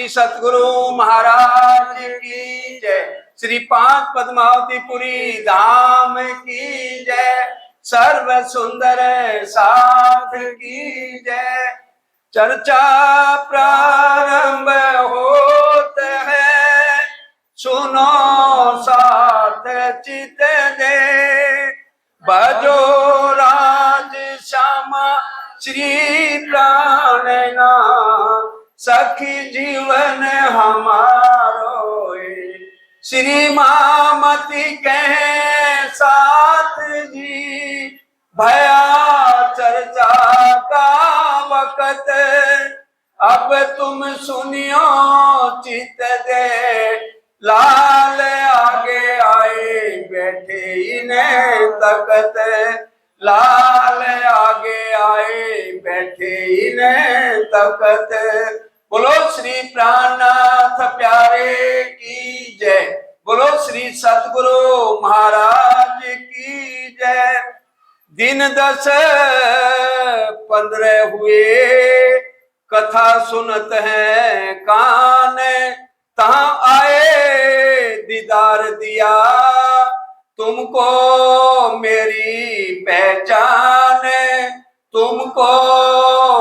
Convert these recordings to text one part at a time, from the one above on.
श्री सतगुरु महाराज की जय। श्री पांच पद्मावतीपुरी धाम की जय। सर्व सुंदर साध की जय। चर्चा प्रारंभ होत है, सुनो साथ चित दे। भजो राज श्यामा श्री प्राणनाथ, सखी जीवन हमारो। श्री मामती कहे साथ जी, भया चर्चा का वक्त। अब तुम सुनियो चित दे, लाल आगे आए बैठे इन्हें तकत। लाल आगे आए बैठे इन्हें तकत। बोलो श्री प्राणनाथ प्यारे की जय। बोलो श्री सतगुरु महाराज की जय। दिन 10-15 हुए, कथा सुनत है कान। तहां आए दीदार दिया, तुमको मेरी पहचान। तुमको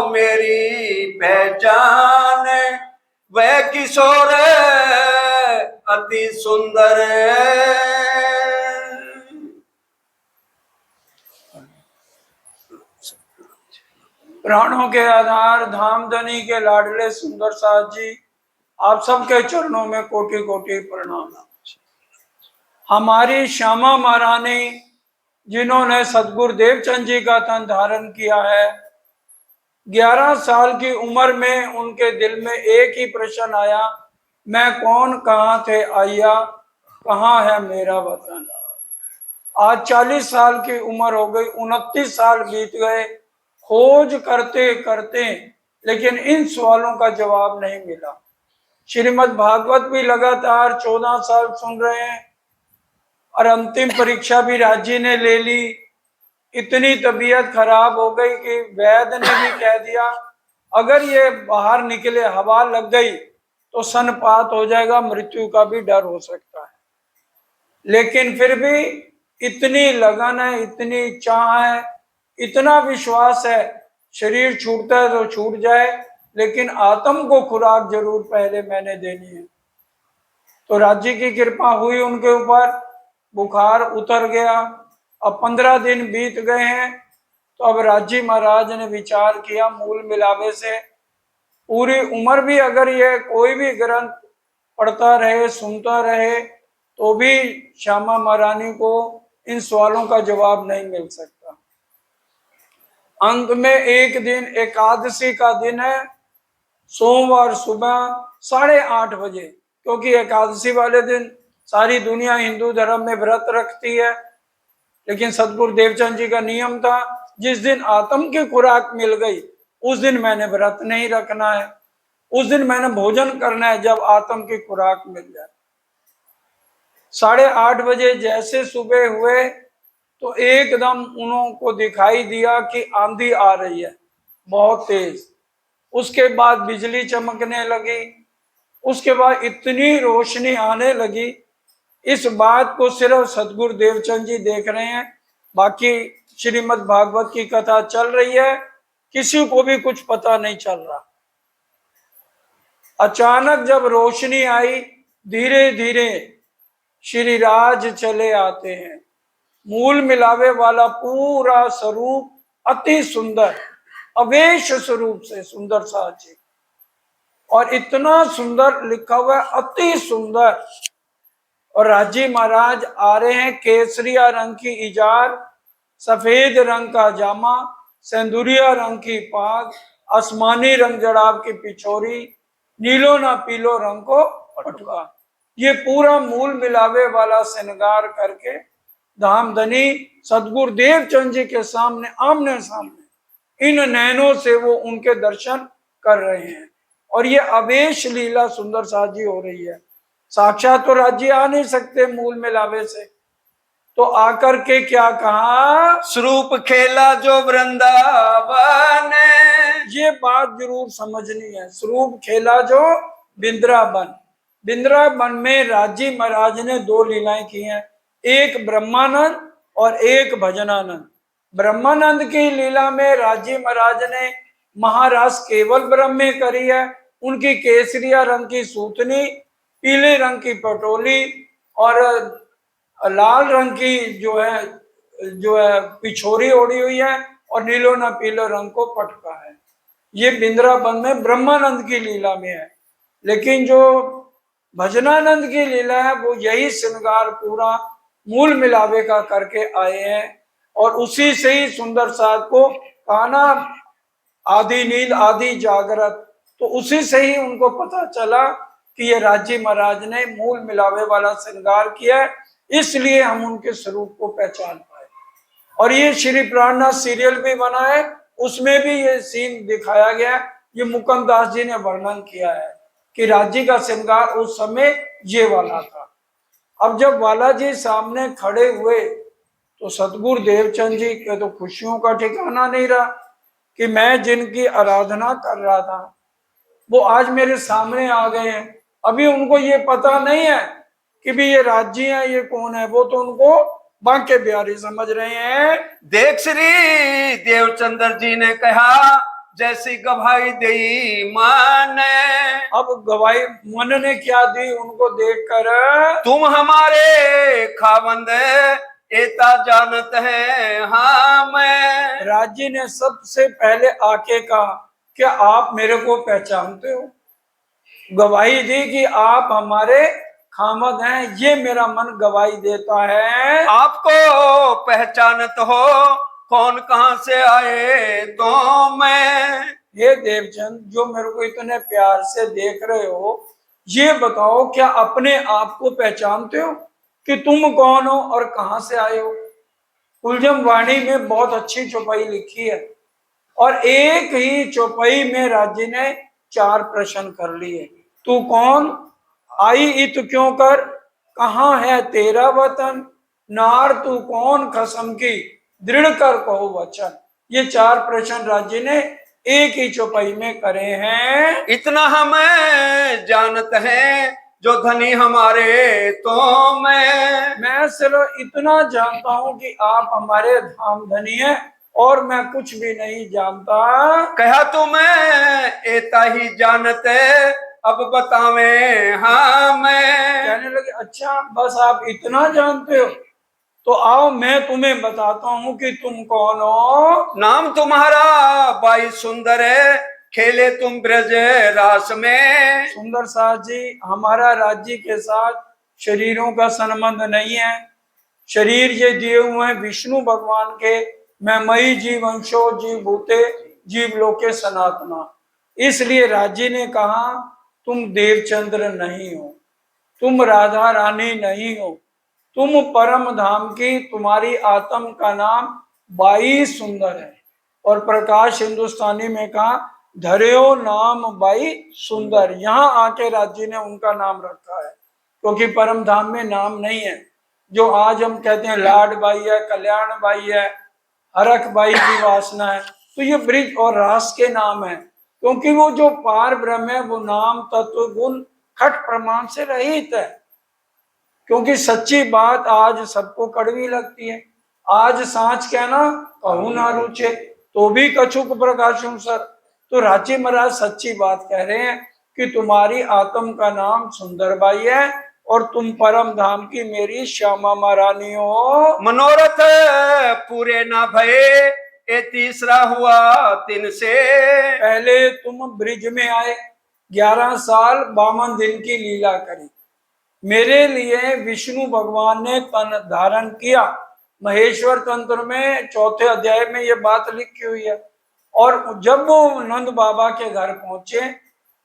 मेरी पहचान। वह किशोर अति सुंदर, प्राणों के आधार धामधनी के लाडले सुंदर साथ जी, आप सबके चरणों में कोटि कोटि प्रणाम। हमारी श्यामा महारानी जिन्होंने सतगुरु देवचंद जी का तन धारण किया है, 11 साल की उम्र में उनके दिल में एक ही प्रश्न आया, मैं कौन, कहाँ थे आया, कहाँ है मेरा वतन। आज 40 साल की उम्र हो गई, 29 साल बीत गए खोज करते करते, लेकिन इन सवालों का जवाब नहीं मिला। श्रीमद् भागवत भी लगातार 14 साल सुन रहे हैं और अंतिम परीक्षा भी राज्य ने ले ली। इतनी तबीयत खराब हो गई कि वैद्य ने भी कह दिया अगर ये बाहर निकले, हवा लग गई तो सनपात हो जाएगा, मृत्यु का भी डर हो सकता है। लेकिन फिर भी इतनी लगन है, इतनी चाह है, इतना विश्वास है, शरीर छूटता है तो छूट जाए, लेकिन आत्म को खुराक जरूर पहले मैंने देनी है। तो राज्य की कृपा हुई उनके ऊपर, बुखार उतर गया। अब 15 दिन बीत गए हैं, तो अब राज्य महाराज ने विचार किया मूल मिलावे से पूरी उम्र भी अगर ये कोई भी ग्रंथ पढ़ता रहे, सुनता रहे, तो भी श्यामा महारानी को इन सवालों का जवाब नहीं मिल सकता। अंत में एक दिन एकादशी का दिन है, सोमवार सुबह 8:30 बजे, क्योंकि एकादशी वाले दिन सारी दुनिया हिंदू धर्म में व्रत रखती है, लेकिन सतगुरु देवचंद जी का नियम था जिस दिन आत्म की खुराक मिल गई उस दिन मैंने व्रत नहीं रखना है, उस दिन मैंने भोजन करना है जब आत्म की खुराक मिल जाए। 8:30 बजे जैसे सुबह हुए तो एकदम उनको दिखाई दिया कि आंधी आ रही है बहुत तेज। उसके बाद बिजली चमकने लगी, उसके बाद इतनी रोशनी आने लगी। इस बात को सिर्फ सतगुरु देवचंद जी देख रहे हैं, बाकी श्रीमद् भागवत की कथा चल रही है, किसी को भी कुछ पता नहीं चल रहा। अचानक जब रोशनी आई, धीरे धीरे श्री राज चले आते हैं। मूल मिलावे वाला पूरा स्वरूप अति सुंदर, अवेश स्वरूप से सुंदर साथ जी, और इतना सुंदर लिखा हुआ अति सुंदर। और राजी महाराज आ रहे हैं, केसरिया रंग की इजार, सफेद रंग का जामा, सिंदूरिया रंग की पाग, आसमानी रंग जड़ाव की पिछोरी, नीलो ना पीलो रंग को पटुका। ये पूरा मूल मिलावे वाला श्रृंगार करके धामधनी सतगुरु देवचंद जी के सामने आमने सामने इन नैनों से वो उनके दर्शन कर रहे हैं। और ये अवेश लीला सुंदर साथ जी हो रही है। साक्षात तो राज्य आ नहीं सकते मूल मिलावे से, तो आकर के क्या कहा, स्वरूप खेला जो वृंदावन। ये बात जरूर समझनी है। स्वरूप खेला जो बिंद्रावन। बिंद्रावन में राजी महाराज ने 2 लीलाएं की हैं, एक ब्रह्मानंद और एक भजनानंद। ब्रह्मानंद की लीला में राजी महाराज ने महाराज केवल ब्रह्म में करी है। उनकी केसरिया रंग की सूतनी, पीले रंग की पटोली और लाल रंग की जो है पिछोरी ओढ़ी हुई है और नीलो न पीले रंग को पटका है। ये बिंद्रावन में ब्रह्मानंद की लीला में है। लेकिन जो भजनानंद की लीला है वो यही श्रृंगार पूरा मूल मिलावे का करके आए हैं और उसी से ही सुंदर साध को काना आदि नील आदि जागृत, तो उसी से ही उनको पता चला कि ये राजी महाराज ने मूल मिलावे वाला श्रृंगार किया है, इसलिए हम उनके स्वरूप को पहचान पाए। और ये श्री प्राणनाथ सीरियल भी बना है, उसमें भी ये सीन दिखाया गया। ये मुकुंद दास जी ने वर्णन किया है कि राजी का श्रृंगार उस समय ये वाला था। अब जब बालाजी सामने खड़े हुए तो सतगुरु देवचंद जी के तो खुशियों का ठिकाना नहीं रहा कि मैं जिनकी आराधना कर रहा था वो आज मेरे सामने आ गए हैं। अभी उनको ये पता नहीं है कि भी ये राजी है, ये कौन है। वो तो उनको बांके बिहारी समझ रहे हैं। देख श्री देवचंद्र जी ने कहा, जैसी गवाही दी मन। अब गवाही मन ने क्या दी उनको देखकर, तुम हमारे खावंद एता जानत है हम। राजी ने सबसे पहले आके कहा, क्या आप मेरे को पहचानते हो? गवाही दी कि आप हमारे खामद हैं, ये मेरा मन गवाही देता है। आपको पहचानत हो, कौन कहां से आए तो मैं। ये देवचंद जो मेरे को इतने प्यार से देख रहे हो, ये बताओ क्या अपने आप को पहचानते हो कि तुम कौन हो और कहां से आए हो? कुलजम वाणी में बहुत अच्छी चौपाई लिखी है और एक ही चौपाई में राजी ने 4 प्रश्न कर लिए। तू कौन, आई इत क्यों कर, कहाँ है तेरा वतन, नार तू कौन खसम की, दृढ़ कर कहो वचन। ये 4 प्रश्न राजी ने एक ही चौपाई में करे हैं। इतना हम जानत हैं, जो धनी हमारे तो मैं सिर्फ इतना जानता हूँ कि आप हमारे धाम धनी हैं और मैं कुछ भी नहीं जानता। कहा तुम एता ही जानते, अब बतावे हम। कहने लगे, अच्छा बस आप इतना जानते हो, तो आओ मैं तुम्हें बताता हूँ कि तुम कौन हो। नाम तुम्हारा बाई सुंदर है, खेले तुम ब्रज रास में। सुंदर साथ जी, हमारा राज्य के साथ शरीरों का संबंध नहीं है। शरीर ये दिए हुए हैं विष्णु भगवान के, मैं मई जीवंशो जीव भूते जीव लोके सनातना। इसलिए राजी ने कहा तुम देवचंद्र नहीं हो, तुम राधा रानी नहीं हो, तुम परम धाम की, तुम्हारी आत्म का नाम बाई सुंदर है। और प्रकाश हिंदुस्तानी में कहा धर्यो नाम बाई सुंदर। यहाँ आके राजी ने उनका नाम रखा है, क्योंकि परम धाम में नाम नहीं है। जो आज हम कहते हैं लाड बाई है, कल्याण बाई है, हरख बाई की वासना है, तो ये ब्रिज और रास के नाम है। क्योंकि वो जो पार ब्रह्म है वो नाम तत्व गुण खट प्रमाण से रहित है। क्योंकि सच्ची बात आज सबको कड़वी लगती है। आज सांच कहना कहूं ना रुचे, तो भी कछुक प्रकाशुं सर। तो राजी महाराज सच्ची बात कह रहे हैं कि तुम्हारी आत्म का नाम सुंदरबाई है और तुम परम धाम की मेरी श्यामा महारानी हो। मनोरथ पूरे ना भये, ये तीसरा हुआ 3 से। पहले तुम ब्रिज में आए, 11 साल 52 दिन की लीला करी। मेरे लिए विष्णु भगवान ने तन धारण किया। महेश्वर तंत्र में 4थे अध्याय में ये बात लिखी हुई है। और जब वो नंद बाबा के घर पहुंचे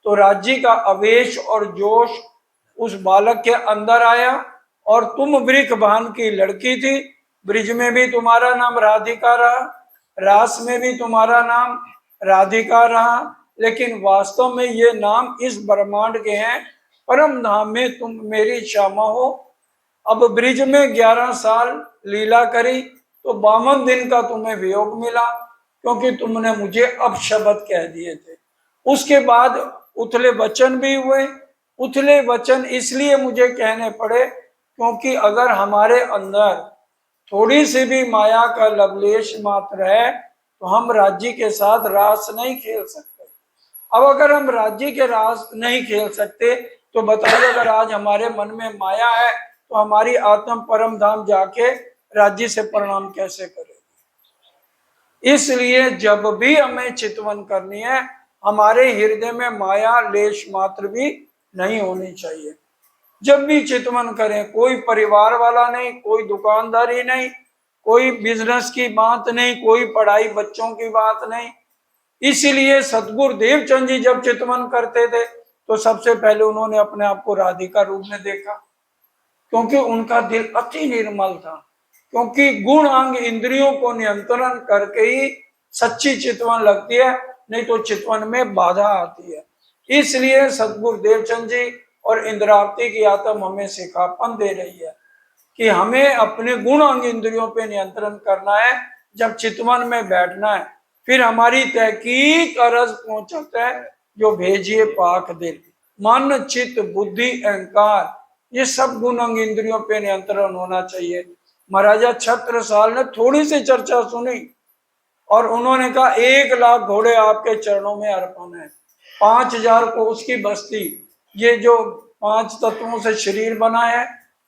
तो राज्य का आवेश और जोश उस बालक के अंदर आया। और तुम वृषभान की लड़की थी, ब्रिज में भी तुम्हारा नाम राधिका रहा, रास में भी तुम्हारा नाम राधिका रहा, लेकिन वास्तव में ये नाम इस ब्रह्मांड के हैं। परम धाम में तुम मेरी श्यामा हो। अब ब्रिज में 11 साल लीला करी तो 52 दिन का तुम्हें वियोग मिला, क्योंकि तुमने मुझे अपशब्द कह दिए थे। उसके बाद उथले वचन भी हुए उथले वचन इसलिए मुझे कहने पड़े क्योंकि अगर हमारे अंदर थोड़ी सी भी माया का लवलेश मात्र है तो हम राज्य के साथ रास नहीं खेल सकते। अब अगर हम राज्य के रास नहीं खेल सकते तो बताइए, अगर आज हमारे मन में माया है तो हमारी आत्म परम धाम जाके राज्य से परिणाम कैसे करेगी। इसलिए जब भी हमें चितवन करनी है, हमारे हृदय में माया लेश मात्र भी नहीं होनी चाहिए। जब भी चितवन करें, कोई परिवार वाला नहीं, कोई दुकानदारी नहीं, कोई बिजनेस की बात नहीं, कोई पढ़ाई बच्चों की बात नहीं। इसीलिए सतगुरु देवचंद जी जब चितवन करते थे तो सबसे पहले उन्होंने अपने आप को राधिका रूप में देखा, क्योंकि उनका दिल अति निर्मल था। क्योंकि गुण अंग इंद्रियों को नियंत्रण करके ही सच्ची चितवन लगती है, नहीं तो चितवन में बाधा आती है। इसलिए सतगुरु देवचंद जी और इंद्रावती की आत्म हमें सिखापन दे रही है कि हमें अपने गुण अंग इंद्रियों पे नियंत्रण करना है जब चितवन में बैठना है। फिर हमारी तहकीक अरज पहुंचता है जो भेजिए पाक दिल, मन चित्त बुद्धि अहंकार, ये सब गुण अंग इंद्रियों पे नियंत्रण होना चाहिए। महाराजा छत्रसाल ने थोड़ी सी चर्चा सुनी और उन्होंने कहा 1,00,000 घोड़े आपके चरणों में अर्पण है, 5,000 को उसकी बस्ती, ये जो 5 तत्वों से शरीर बना है,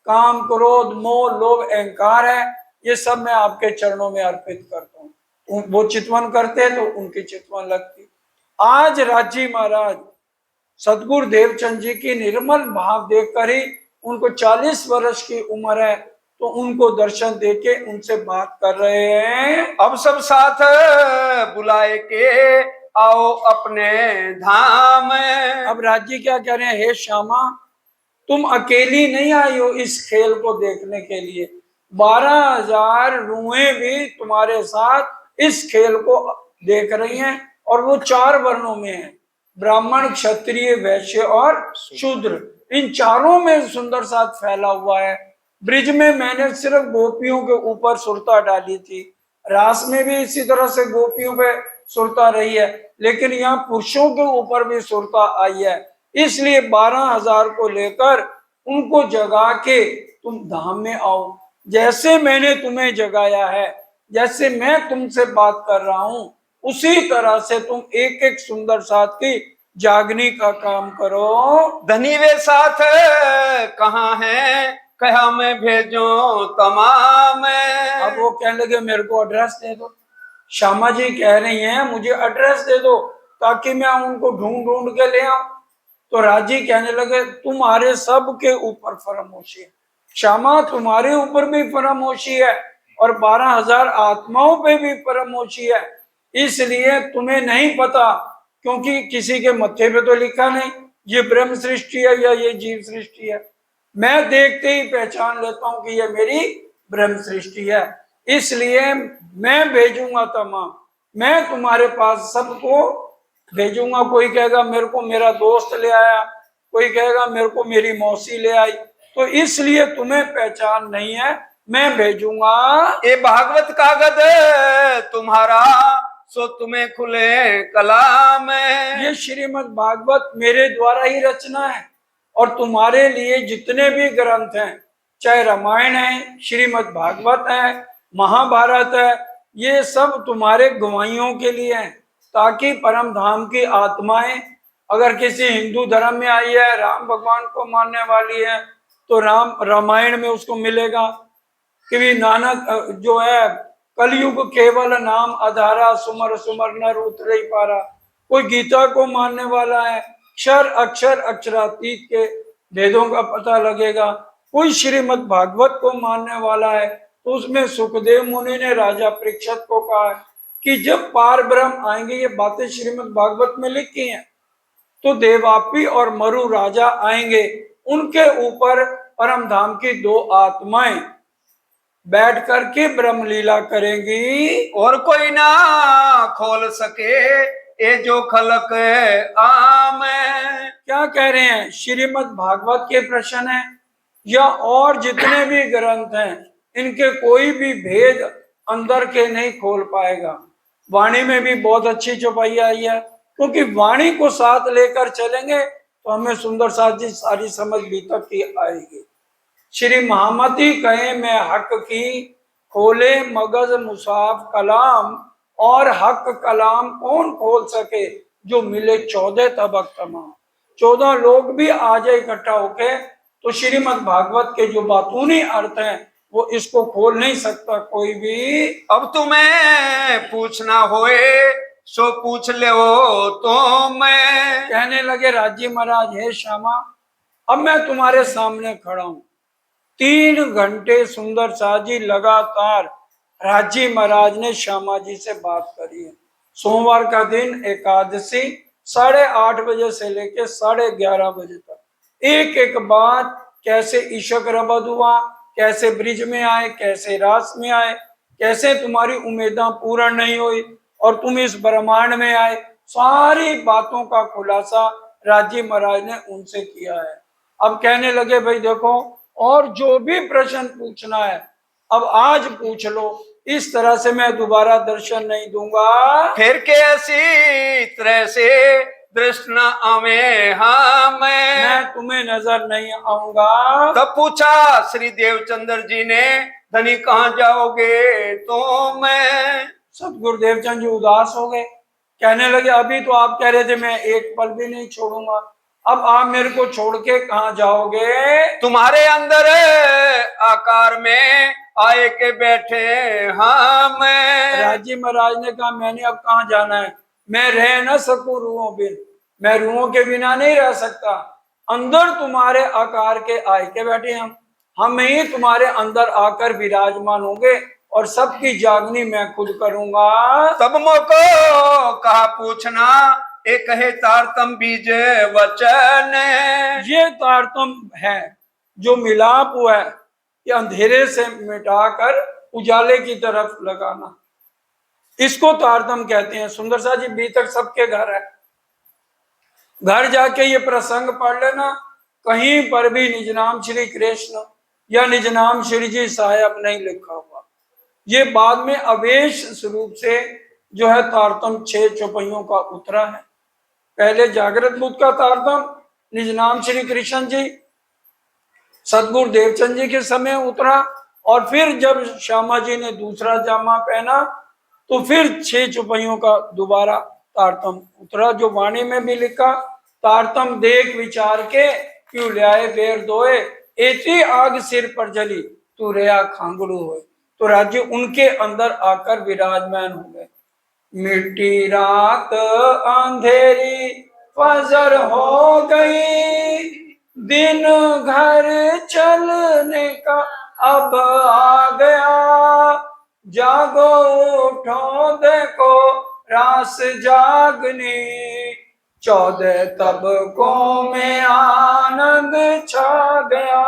काम क्रोध मोह लोभ अहंकार है, ये सब मैं आपके चरणों में अर्पित करता हूँ। वो चितवन करते तो उनकी चितवन लगती। आज राजी महाराज सतगुरु देवचंद जी की निर्मल भाव देखकर ही, उनको 40 वर्ष की उम्र है तो उनको दर्शन देके उनसे बात कर रहे हैं। अब सब साथ बुलाए के आओ अपने धाम। अब राज्य क्या कह रहे हैं, हे श्यामा तुम अकेली नहीं आई हो इस खेल को देखने के लिए, 12,000 रूहें भी तुम्हारे साथ इस खेल को देख रही हैं और वो 4 वर्णों में है, ब्राह्मण क्षत्रिय वैश्य और शूद्र। इन चारों में सुंदर साथ फैला हुआ है। ब्रिज में मैंने सिर्फ गोपियों के ऊपर सुरता डाली थी, रास में भी इसी तरह से गोपियों पे सुरता रही है, लेकिन यहाँ पुरुषों के ऊपर भी सुरता आई है। इसलिए 12,000 को लेकर उनको जगा के तुम धाम में आओ। जैसे मैंने तुम्हें जगाया है, जैसे मैं तुमसे बात कर रहा हूं, उसी तरह से तुम एक एक सुंदर साथ की जागने का काम करो। धनी वे साथ कहाँ है, कहा मैं भेजो तमाम। अब वो कहने लगे मेरे को एड्रेस दे दो। श्यामा जी कह रही हैं मुझे एड्रेस दे दो ताकि मैं उनको ढूंढ ढूंढ के ले आऊं। तो राजी कहने लगे तुम्हारे सब के ऊपर फरामोशी है श्यामा, तुम्हारे ऊपर भी फरामोशी है और 12,000 आत्माओं पे भी फरामोशी है। इसलिए तुम्हें नहीं पता, क्योंकि किसी के मत्थे पे तो लिखा नहीं ये ब्रह्म सृष्टि है या ये जीव सृष्टि है। मैं देखते ही पहचान लेता हूं कि ये मेरी ब्रह्म सृष्टि है। इसलिए मैं भेजूंगा तमाम, मैं तुम्हारे पास सबको भेजूंगा। कोई कहेगा मेरे को मेरा दोस्त ले आया, कोई कहेगा मेरे को मेरी मौसी ले आई, तो इसलिए तुम्हें पहचान नहीं है, मैं भेजूंगा। ये भागवत कागज तुम्हारा सो तुम्हें खुले कलाम। ये श्रीमद् भागवत मेरे द्वारा ही रचना है और तुम्हारे लिए जितने भी ग्रंथ हैं, चाहे रामायण है, श्रीमद् भागवत है, महाभारत है, ये सब तुम्हारे गवाहियों के लिए हैं, ताकि परम धाम की आत्माएं, अगर किसी हिंदू धर्म में आई है, राम भगवान को मानने वाली है, तो रामायण में उसको मिलेगा कि नानक जो है कलयुग केवल नाम आधारा, सुमर सुमर नर उतरे पारा। कोई गीता को मानने वाला है, क्षर अक्षर अक्षरातीत के भेदों का पता लगेगा। कोई श्रीमद् भागवत को मानने वाला है तो उसमें सुखदेव मुनि ने राजा परीक्षित को कहा है कि जब पार ब्रह्म आएंगे, ये बातें श्रीमद् भागवत में लिखी हैं, तो देवापी और मरु राजा आएंगे, उनके ऊपर परम धाम की 2 आत्माएं बैठ करके ब्रह्म लीला करेंगी और कोई ना खोल सके ये जो खलक आम। क्या कह रहे हैं, श्रीमद् भागवत के प्रश्न है या और जितने भी ग्रंथ हैं, इनके कोई भी भेद अंदर के नहीं खोल पाएगा। वाणी में भी बहुत अच्छी चौपाई आई है, क्योंकि वाणी को साथ लेकर चलेंगे तो हमें सुंदर साथ जी सारी समझ बीतक की आएगी। श्री महामती कहे मैं हक की, खोले मगज मुसाफ कलाम, और हक कलाम कौन खोल सके, जो मिले 14 तबक तमाम। 14 लोग भी आ जाए इकट्ठा होके तो श्रीमद् भागवत के जो बातूनी अर्थ हैं वो इसको खोल नहीं सकता कोई भी। अब तुम्हें पूछना होए सो पूछ ले हो तो मैं। कहने लगे राजी महाराज हे श्यामा, अब मैं तुम्हारे सामने खड़ा हूं। 3 घंटे सुंदर साथ जी लगातार राजी महाराज ने श्यामा जी से बात करी है। सोमवार का दिन एकादशी 8:30 बजे से लेके 11:30 बजे तक एक एक बात, कैसे ईशक रबद हुआ, कैसे ब्रिज में आए, कैसे रास में आए, कैसे तुम्हारी उम्मीदें पूर्ण नहीं हुई और तुम इस ब्रह्मांड में आए, सारी बातों का खुलासा राजी महाराज ने उनसे किया है। अब कहने लगे भाई देखो, और जो भी प्रश्न पूछना है अब आज पूछ लो, इस तरह से मैं दोबारा दर्शन नहीं दूंगा। फिर कैसी तरह से दृष्ट न आवे हाँ मैं तुम्हें नजर नहीं आऊंगा। तब पूछा श्री देवचंद्र जी ने, धनी कहाँ जाओगे तो मैं। सतगुरुदेव चंद जी उदास हो गए। कहने लगे अभी तो आप कह रहे थे मैं एक पल भी नहीं छोड़ूंगा, अब आप मेरे को छोड़ के कहाँ जाओगे। तुम्हारे अंदर आकार में आए के बैठे हाँ मैं। राजी महाराज ने कहा मैंने अब कहाँ जाना है, मैं रह न सकूं रूहों बिन, मैं रूहों के बिना नहीं रह सकता। अंदर तुम्हारे आकार के आए के बैठे हम ही तुम्हारे अंदर आकर विराजमान होंगे और सबकी जागनी मैं खुद करूंगा। तब मोको कहा पूछना, एक है तारतम बीज वचन। ये तारतम है जो मिलाप हुआ है, ये अंधेरे से मिटाकर उजाले की तरफ लगाना, इसको तारतम कहते हैं। सुंदर सा जी बीतक सबके घर है, घर जाके ये प्रसंग पढ़ लेना, कहीं पर भी निज नाम श्री कृष्ण या निज नाम श्री जी साहब नहीं लिखा हुआ। ये बाद में अवेश स्वरूप से जो है तारतम 6 चौपाइयों का उतरा है। पहले जागृत बुद्ध का तारतम निज नाम श्री कृष्ण जी सदगुरु देवचंद जी के समय उतरा, और फिर जब श्यामा जी ने दूसरा जामा पहना तो फिर 6 चौपाइयों का दोबारा तारतम उतरा, जो वाणी में भी लिखा, तारतम देख विचार के क्यों ल्याए बेर दोए, ऐसी आग सिर पर जली तू रया खांगड़ू होए। तो राज्य उनके अंदर आकर विराजमान हो गए। मिट्टी रात अंधेरी फजर हो गई, दिन घर चलने का अब आ गया, जागो उठो देखो रास जागनी, 14 तबकों में आनंद छा गया।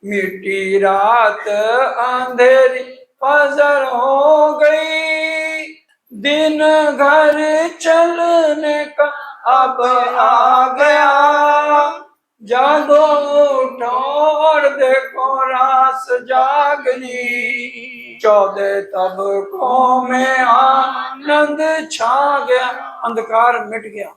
मिट्टी रात अंधेरी फजर हो गई, दिन घर चलने का अब आ गया, जागो उठो और देखो रास जागनी, 14 तबकों में आनंद छा गया, अंधकार मिट गया।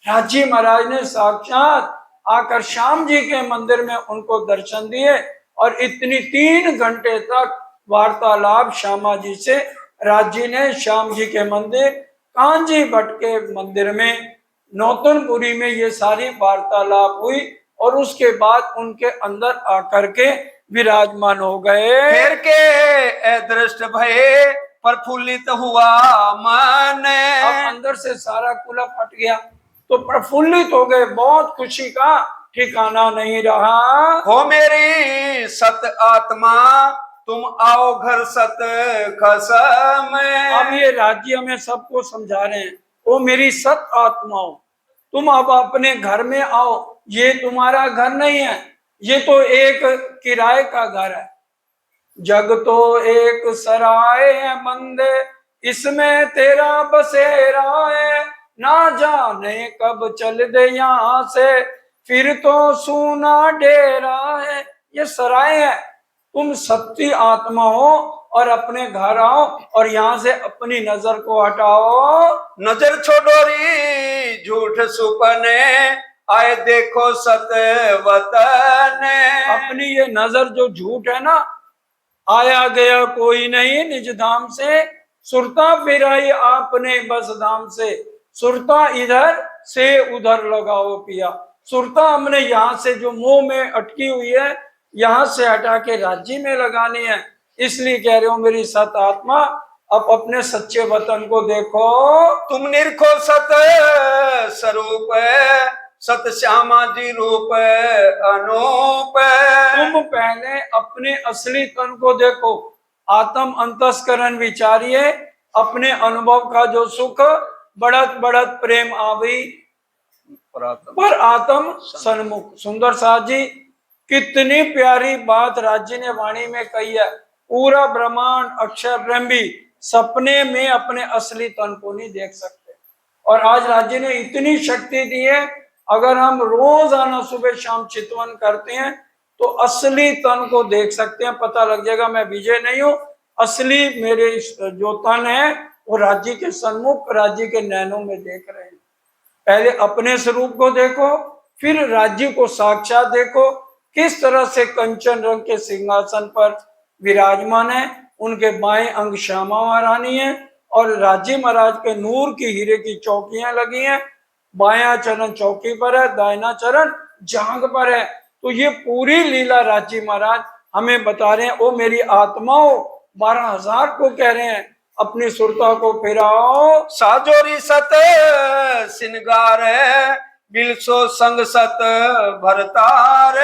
राजी महाराज ने साक्षात आकर श्याम जी के मंदिर में उनको दर्शन दिए और इतनी 3 घंटे तक वार्तालाप श्यामा जी से राजी ने श्याम जी के मंदिर कांजी भट्ट के मंदिर में नौतनपुरी में ये सारी वार्तालाप हुई और उसके बाद उनके अंदर आकर के विराजमान हो गए। फिर के दृष्ट भये प्रफुल्लित हुआ मन। अब अंदर से सारा कुला फट गया तो प्रफुल्लित हो गए, बहुत खुशी का ठिकाना नहीं रहा। हो मेरी सत आत्मा तुम आओ घर सत खसम। अब ये राज्य में सबको समझा रहे हैं, ओ मेरी सत आत्माओं तुम अब अपने घर में आओ, ये तुम्हारा घर नहीं है, ये तो एक किराए का घर है। जग तो एक सराय है बंदे, इसमें तेरा बसेरा है, ना जाने कब चल दे यहाँ से, फिर तो सूना डेरा है। ये सराय है, तुम सत्य आत्मा हो और अपने घर आओ और यहाँ से अपनी नजर को हटाओ। नजर छोड़ोरी झूठ सुपने आए देखो सत वतन। अपनी ये नजर जो झूठ है ना, आया गया कोई नहीं निज धाम से, सुरता फिराई आपने बस धाम से, सुरता इधर से उधर लगाओ पिया। सुरता हमने यहाँ से जो मुंह में अटकी हुई है, यहाँ से हटा के राज्य में लगानी है। इसलिए कह रहे हो मेरी सत आत्मा, अब अपने सच्चे वतन को देखो। तुम निरखो सत स्वरूप, सत श्यामा जी रूप अनूप। तुम पहले अपने असली तन को देखो, आत्म अंतस्करण विचारिए, अपने अनुभव का जो सुख बढ़त बढ़त प्रेम आवी पर आत्म सन्मुख। सुंदर साथ जी, कितनी प्यारी बात राज्य ने वाणी में कही है। पूरा ब्रह्मांड अक्षर ब्रह्म भी सपने में अपने असली तन को नहीं देख सकते, और आज राज्य ने इतनी शक्ति दी है, अगर हम रोजाना सुबह शाम चितवन करते हैं तो असली तन को देख सकते हैं। पता लग जाएगा मैं विजय नहीं हूँ, असली मेरे जो तन है वो राज्य के सन्मुख, राज्य के नैनों में देख रहे हैं। पहले अपने स्वरूप को देखो, फिर राज्य को साक्षात देखो, किस तरह से कंचन रंग के सिंहासन पर विराजमान है। उनके बाएं अंग श्यामा महारानी है, और राज्य महाराज के नूर की हीरे की चौकियां लगी हैं। बायां चरण चौकी पर है, दाहिना चरण जांग पर है। तो ये पूरी लीला राज्य महाराज हमें बता रहे हैं। ओ मेरी आत्माओं, 12,000 को कह रहे हैं अपनी सुरता को फिराओ। साजोरी सत सिनगार, बिलसो संग सत भरतार।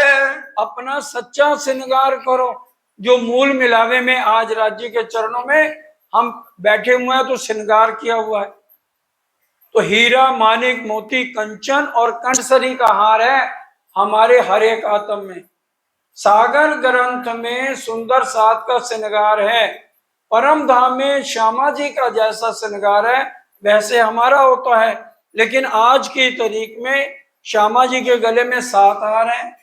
अपना सच्चा श्रृंगार करो, जो मूल मिलावे में आज राज्य के चरणों में हम बैठे हुए हैं तो श्रृंगार किया हुआ है। तो हीरा मानिक मोती कंचन और कंठसरी का हार है हमारे हर एक आत्म में। सागर ग्रंथ में सुंदर सात का श्रृंगार है, परम धाम में श्यामा जी का जैसा श्रृंगार है वैसे हमारा होता है। लेकिन आज की तारीख में श्यामा जी के गले में 7 हार हैं,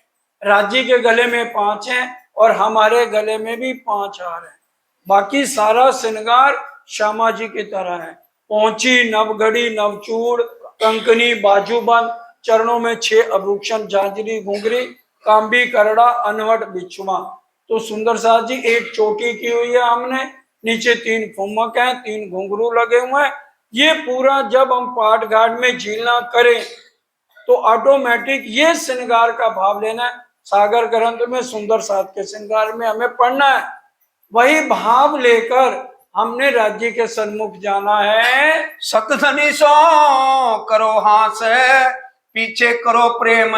राज्य के गले में 5 हैं, और हमारे गले में भी 5 हार हैं। बाकी सारा श्रृंगार श्यामा जी की तरह है। पहुंची नवघड़ी नवचूड़ कंकनी बाजूबंद, चरणों में 6 आभूषण झांझरी घुंघरी कांबी करड़ा अनवट बिछुआ। तो सुंदर साथ जी, एक चोटी की हुई है हमने, नीचे 3 फुमक हैं, 3 घुंघरू लगे हुए हैं। ये पूरा जब हम पाठ घाट में झीलना करें तो ऑटोमेटिक ये श्रृंगार का भाव लेना है। सागर ग्रंथ में सुंदर साथ के श्रृंगार में हमें पढ़ना है, वही भाव लेकर हमने राज्य के सन्मुख जाना है। सतधनी सो करो हास, पीछे करो प्रेम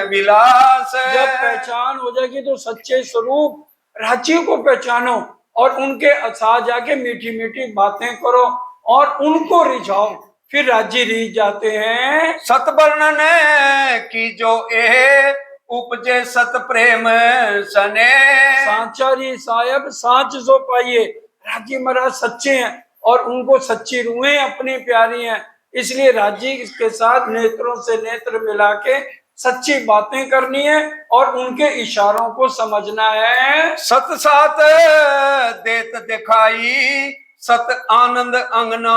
विलास। जब पहचान हो जाएगी तो सच्चे स्वरूप राज्य को पहचानो, और उनके साथ जाके मीठी मीठी बातें करो और उनको रिझाओ, फिर राज्य रिझ जाते हैं। सत वर्णन की जो ए उपजे सत प्रेम सने। सांचारी साहब सांच जो पाइए, राज्य महाराज सच्चे हैं और उनको सच्ची रूहें अपनी प्यारी हैं। इसलिए राज्य के साथ नेत्रों से नेत्र मिला के सच्ची बातें करनी है और उनके इशारों को समझना है। सत साथ देत दिखाई, सत आनंद अंगना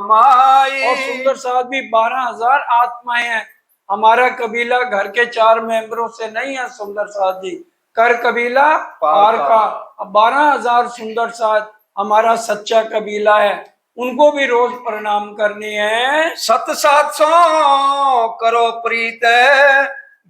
माई। और सुंदर साथ भी 12,000 आत्माएं हैं। हमारा कबीला घर के 4 मेंबरों से नहीं है सुंदर साथ जी, कर कबीला पार का। 12,000 सुंदर साथ हमारा सच्चा कबीला है, उनको भी रोज प्रणाम करनी है। सत सात सो करो प्रीत,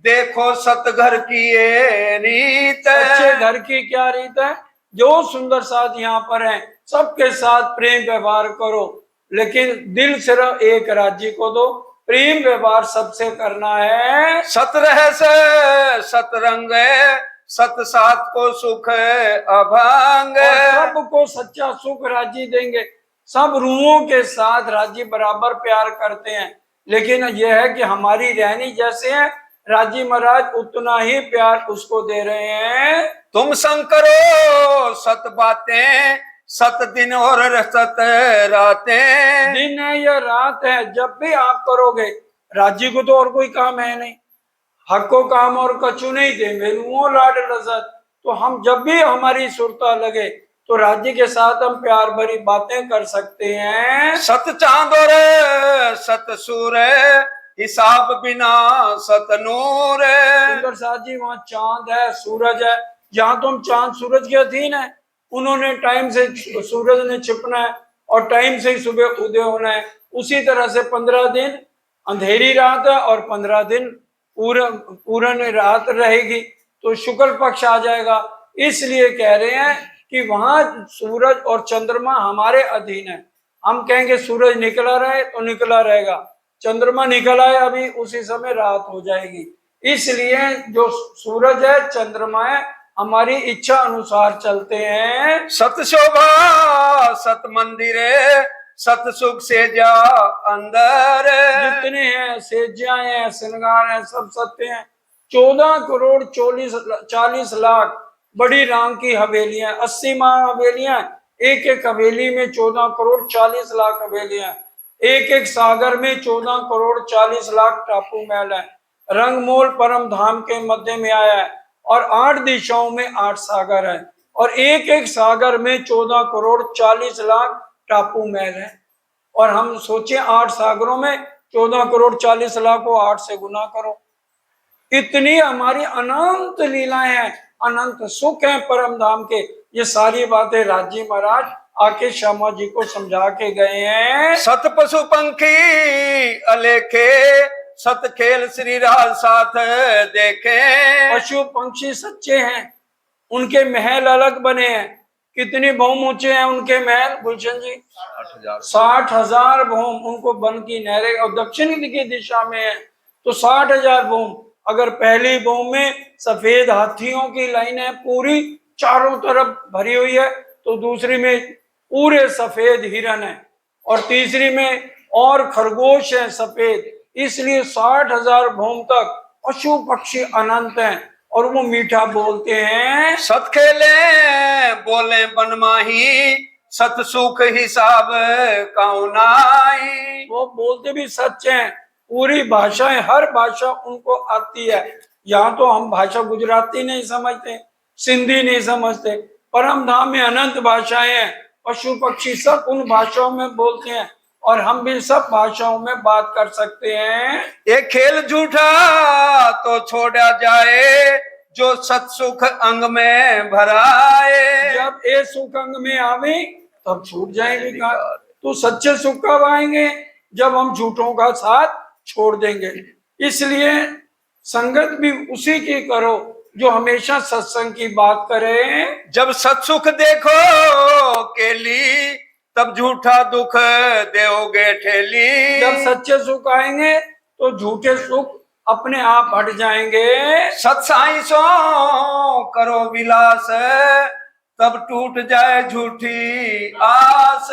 देखो सत घर की ये रीत। सच्चे घर की क्या रीत है? जो सुंदर साथ यहाँ पर हैं सबके साथ प्रेम व्यवहार करो, लेकिन दिल सिर्फ एक राज्य को दो, प्रेम व्यवहार सबसे करना है। सत रहस्य सतरंग, सत सात को सुख अभंग। सबको सच्चा सुख राज्य देंगे, सब रूहों के साथ राज्य बराबर प्यार करते हैं। लेकिन यह है कि हमारी रहनी जैसे है, राज्य महाराज उतना ही प्यार उसको दे रहे हैं। तुम संकरो सत बातें, सत दिन और सत रातें। दिन है या रात है, जब भी आप करोगे, राज्य को तो और कोई काम है नहीं, हक को काम और कछु नहीं देंगे रूहों लाड लजत। तो हम जब भी हमारी सुरता लगे तो राज्य के साथ हम प्यार भरी बातें कर सकते हैं। सत चांद और सत सूर, हिसाब बिना सतनूर। सुंदर साथ जी वहाँ चांद है, सूरज है। यहाँ तो हम चांद सूरज के अधीन है। उन्होंने टाइम से सूरज ने छिपना है और टाइम से ही सुबह उदय होना है। उसी तरह से 15 दिन अंधेरी रात है और 15 दिन पूर्ण रात रहेगी, तो शुक्ल पक्ष आ जाएगा। इसलिए कह रहे हैं कि वहां सूरज और चंद्रमा हमारे अधीन है। हम कहेंगे सूरज निकला रहे तो निकला रहेगा, चंद्रमा निकल आए अभी उसी समय रात हो जाएगी। इसलिए जो सूरज है, चंद्रमा है, हमारी इच्छा अनुसार चलते हैं। सत शोभा सत मंदिर सत सुख से जा अंदर। जितने हैं सेज्याएं हैं, श्रृंगार हैं, सब सत्य हैं। 14 करोड़ 40 लाख बड़ी राम की हवेलियां, 80 महा हवेलियां, एक एक हवेली में 14 करोड़ 40 लाख हवेलियां, एक एक सागर में 14 करोड़ 40 लाख टापू महल है। रंगमोल परम धाम के मध्य में आया है और 8 दिशाओं में 8 सागर है और एक एक सागर में 14 करोड़ 40 लाख टापू महल है। और हम सोचे 8 सागरों में 14 करोड़ 40 लाख को 8 से गुना करो। इतनी हमारी अनंत लीलाएं हैं, अनंत सुख है परम धाम के। ये सारी बातें राजी महाराज आके श्यामा जी को समझा के गए हैं। सत पशु पंखी अलेखे सत खेल श्री राज साथ देखे। पशु पंक्षी सच्चे हैं, उनके महल अलग बने हैं। कितनी भौम ऊंचे हैं उनके महल गुलशन जी? 60,000 भौम। उनको वन की नहरें और दक्षिण की दिशा में है तो 60,000 भौम। अगर पहली भौम में सफेद हाथियों की लाइन है पूरी चारों तरफ भरी हुई है, तो दूसरी में पूरे सफेद हिरन है और तीसरी में और खरगोश है सफेद। इसलिए 60,000 भौम तक पशु पक्षी अनंत हैं और वो मीठा बोलते हैं। सत खेले बोले बनमाही सत सुख हिसाब काउनाई। वो बोलते भी सच हैं, पूरी भाषाएं, हर भाषा उनको आती है। यहाँ तो हम भाषा गुजराती नहीं समझते, सिंधी नहीं समझते, परम धाम में अनंत भाषाएं हैं। पशु पक्षी सब उन भाषाओं में बोलते हैं और हम भी सब भाषाओं में बात कर सकते हैं। ये खेल झूठा तो छोड़ा जाए जो सत सुख अंग में भराए। जब ये सुख अंग में आवे तब छूट जाएंगे। तो सच्चे सुख कब आएंगे? जब हम झूठों का साथ छोड़ देंगे। इसलिए संगत भी उसी की करो जो हमेशा सत्संग की बात करे। जब सत्सुख देखो केली तब झूठा दुख देओगे ठेली। जब सच्चे सुख आएंगे तो झूठे सुख अपने आप हट जाएंगे। सत्साई सो करो विलास तब टूट जाए झूठी आस।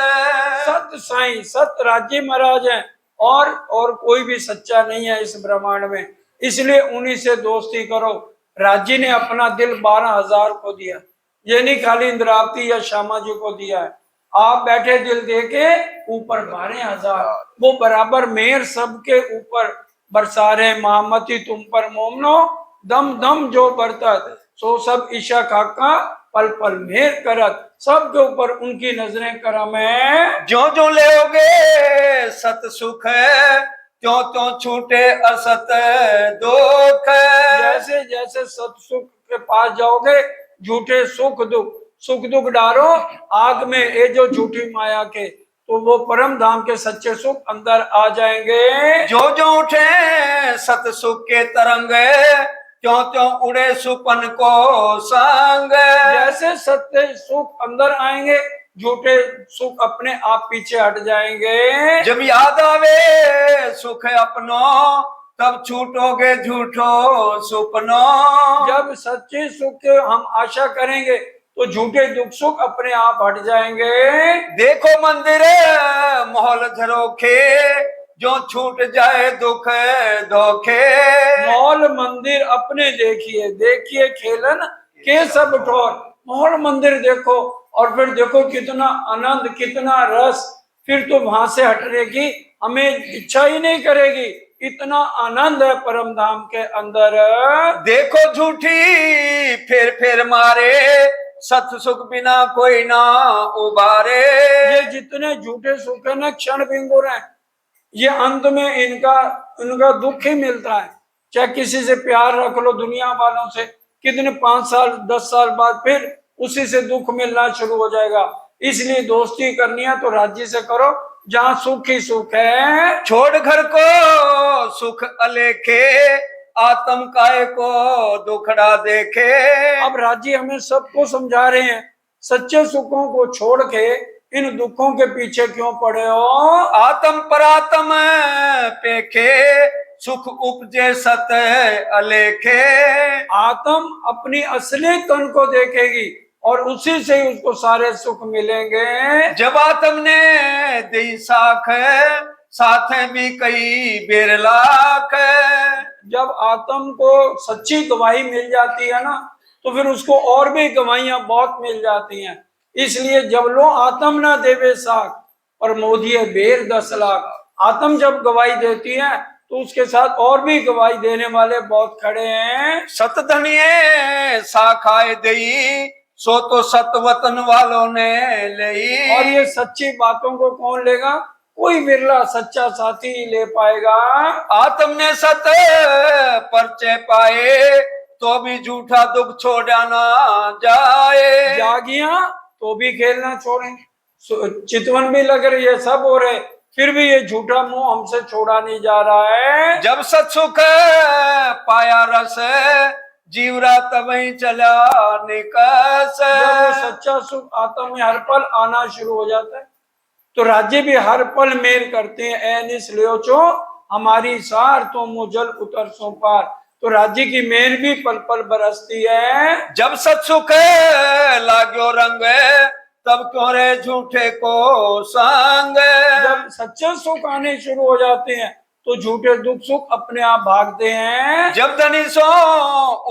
सत साईं, सत राज्य महाराज है और कोई भी सच्चा नहीं है इस ब्रह्मांड में। इसलिए उन्हीं से दोस्ती करो। राज्य ने अपना दिल 12,000 को दिया, ये नहीं खाली इंद्रावती या श्यामा जी को दिया है। आप बैठे दिल देके ऊपर 12,000, वो बराबर मेहर सबके ऊपर बरसा रहे। महामती तुम पर मोमनो दम दम जो बरतत सो सब ईशा खाका पल पल मेहर करत। सबके ऊपर उनकी नजरें करम है। जो जो लेओगे सत सुख त्यों त्यों छूटे असत दुख। जैसे जैसे सत सुख के पास जाओगे झूठे सुख दुख डारो आग में, ये जो झूठी माया के, तो वो परम धाम के सच्चे सुख अंदर आ जाएंगे। जो जो उठे सत सुख के तरंग त्यों त्यों उड़े सुपन को संग। जैसे सत्य सुख अंदर आएंगे झूठे सुख अपने आप पीछे हट जाएंगे। जब याद आवे सुख अपनो तब छूटोगे झूठो सुपनो। जब सच्चे सुख के हम आशा करेंगे तो झूठे दुख सुख अपने आप हट जाएंगे। देखो मंदिर मोहल झरोखे जो छूट जाए दुख धोखे। मॉल मंदिर अपने देखिए खेलन के सब ठोर। मॉल मंदिर देखो और फिर देखो कितना आनंद, कितना रस, फिर तो वहां से हटने की हमें इच्छा ही नहीं करेगी। इतना आनंद है परम धाम के अंदर। देखो झूठी फिर मारे सत सुख बिना कोई ना उबारे। ये जितने झूठे सुख है ना क्षण भिंगुर है, ये अंत में इनका दुख ही मिलता है। चाहे किसी से प्यार रख लो दुनिया वालों से, कितने 5 साल 10 साल बाद फिर उसी से दुख मिलना शुरू हो जाएगा। इसलिए दोस्ती करनी है तो राज्य से करो जहाँ सुख ही सुख है। छोड़ घर को सुख अलेखे, आत्म काय को दुखड़ा देखे। अब राज्य हमें सबको समझा रहे हैं, सच्चे सुखों को छोड़ के इन दुखों के पीछे क्यों पड़े हो। आत्म परात्म पेखे, सुख उपजे सत अलेखे। आत्म अपनी असली तन को देखेगी और उसी से ही उसको सारे सुख मिलेंगे। जब आत्म ने दी साख, साथ भी कई बेर लाख। जब आत्म को सच्ची गवाही मिल जाती है ना, तो फिर उसको और भी गवाहियां बहुत मिल जाती हैं। इसलिए जब लो आत्म ना देवे साख और मोदिये बेर 10 लाख। आत्म जब गवाही देती है तो उसके साथ और भी गवाही देने वाले बहुत खड़े हैं। सत धनिये साखाए दई, सो तो सत वतन वालों ने लई। और ये सच्ची बातों को कौन लेगा, कोई बिरला सच्चा साथी ही ले पाएगा। आत्म ने सत परचे पाए, तो भी झूठा दुख छोड़ा ना जाए। जागियां तो भी खेलना छोड़ें, चितवन भी लग रही है, सब हो रहे, फिर भी ये झूठा मुंह हमसे छोड़ा नहीं जा रहा है। जब सत सुख पाया रस, जीवरा तबही चला निकस। जब वो सच्चा सुख आत्मा में हर पल आना शुरू हो जाता है तो राज्य भी हर पल मेल करते हैं। ऐ निस ल्योचो हमारी सार, तो मुझल उतर सो पार। तो राज्य की मेल भी पल पल बरसती है। जब सत सुख लाग्यो रंग, तब क्यों रे झूठे को संग। जब सच्चे सुख आने शुरू हो जाते हैं तो झूठे दुख सुख अपने आप भागते हैं। जब धनी सो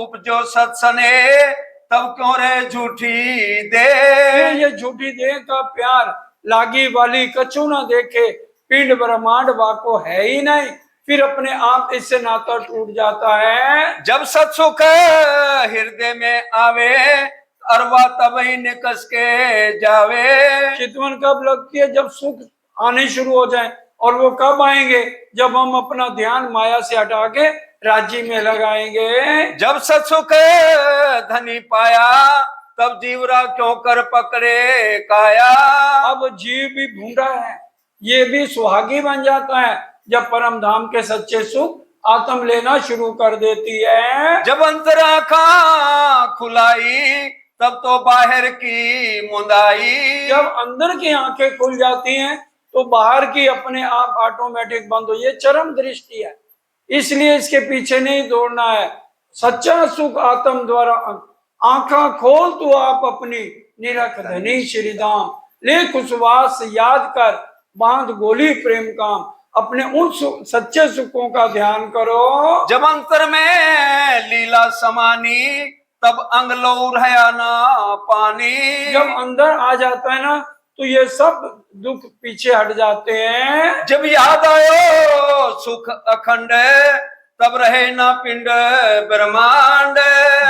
उपजो सत्सने, तब क्यों रे झूठी दे। ये झूठी देह का प्यार लागी वाली कछु ना देखे, पिंड ब्रह्मांड वाको है ही नहीं, फिर अपने आप इससे नाता टूट जाता है। जब सत सुख हृदय में आवे, अरवा तबही निकस के जावे। चितवन कब लगती है, जब सुख आने शुरू हो जाए। और वो कब आएंगे, जब हम अपना ध्यान माया से हटा के राज्य में लगाएंगे। जब सत सुख धनी पाया, तब जीवरा क्यों कर पकड़े काया। अब जीव भी भूंडा है, ये भी सुहागी बन जाता है जब परम धाम के सच्चे सुख आत्म लेना शुरू कर देती है। जब अंतर आँखा खुलाई, तब तो बाहर की मुंदाई। जब अंदर की आंखें खुल जाती हैं तो बाहर की अपने आप ऑटोमेटिक बंद हो। ये चरम दृष्टि है, इसलिए इसके पीछे नहीं दौड़ना है। सच्चा सुख आत्म द्वारा। आंखा खोल तू आप अपनी, निरख धनी श्री धाम। ले खुशवास याद कर, बांध गोली प्रेम काम। अपने उन सच्चे सुखों का ध्यान करो। जब अंतर में लीला समानी, तब अंग लो रहया ना पानी। जब अंदर आ जाता है ना तो ये सब दुख पीछे हट जाते हैं। जब याद आयो सुख अखंड, तब रहे ना पिंड ब्रह्मांड।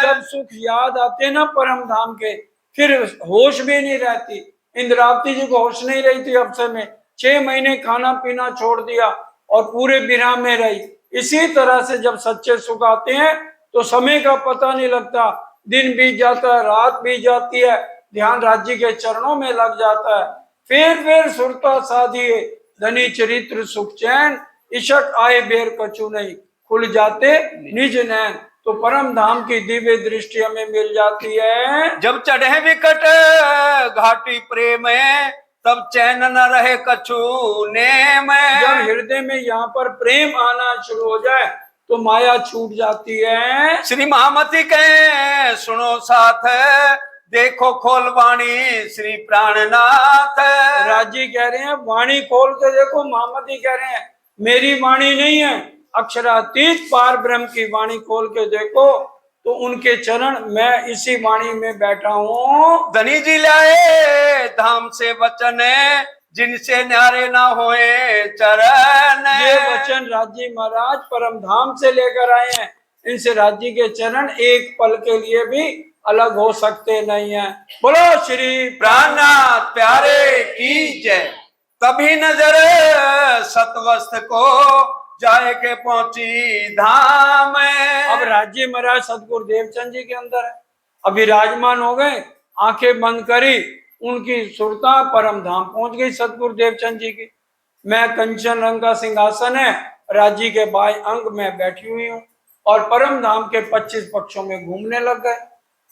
जब सुख याद आते ना परम धाम के, फिर होश भी नहीं रहती। इंद्रावती जी को होश नहीं रही थी अवसर में, 6 महीने खाना पीना छोड़ दिया और पूरे विराम में रही। इसी तरह से जब सच्चे सुख आते हैं तो समय का पता नहीं लगता, दिन बीत जाता है, रात बीत जाती है, ध्यान राज्य के चरणों में लग जाता है। फिर सुरता साधिए, धनी चरित्र सुख चैन। इशक आए बेर कछु नहीं, खुल जाते निज नैन। तो परम धाम की दिव्य दृष्टि हमें मिल जाती है। जब चढ़े विकट घाटी प्रेम, तब चैन न रहे कछु नेम। जब हृदय में यहाँ पर प्रेम आना शुरू हो जाए तो माया छूट जाती है। श्री महामती के सुनो साथ, देखो खोल वाणी श्री प्राणनाथ। राजी कह रहे हैं वाणी खोल के देखो, महामती कह रहे हैं मेरी वाणी नहीं है, अक्षरातीत पार ब्रह्म की वाणी खोल के देखो। तो उनके चरण, मैं इसी वाणी में बैठा हूँ। धनी जी लाए धाम से वचन, जिनसे न्यारे ना होए चरण। ये वचन राज्य महाराज परम धाम से लेकर आए हैं। इनसे राज्य के चरण एक पल के लिए भी अलग हो सकते नहीं है। बोलो श्री प्राणनाथ प्यारे की जय। तभी नजर सतवस्त को जाए के पहुंची धाम। अब राज्य महाराज सतगुरु देवचंद जी के अंदर है, अब विराजमान हो गए, आंखें बंद करी, उनकी सुरता परम धाम पहुंच गई सतगुरु देवचंद जी की। मैं कंचन रंग का सिंहासन है, राज्य के बाएं अंग में बैठी हुई हूँ और परम धाम के 25 पक्षों में घूमने लग गए।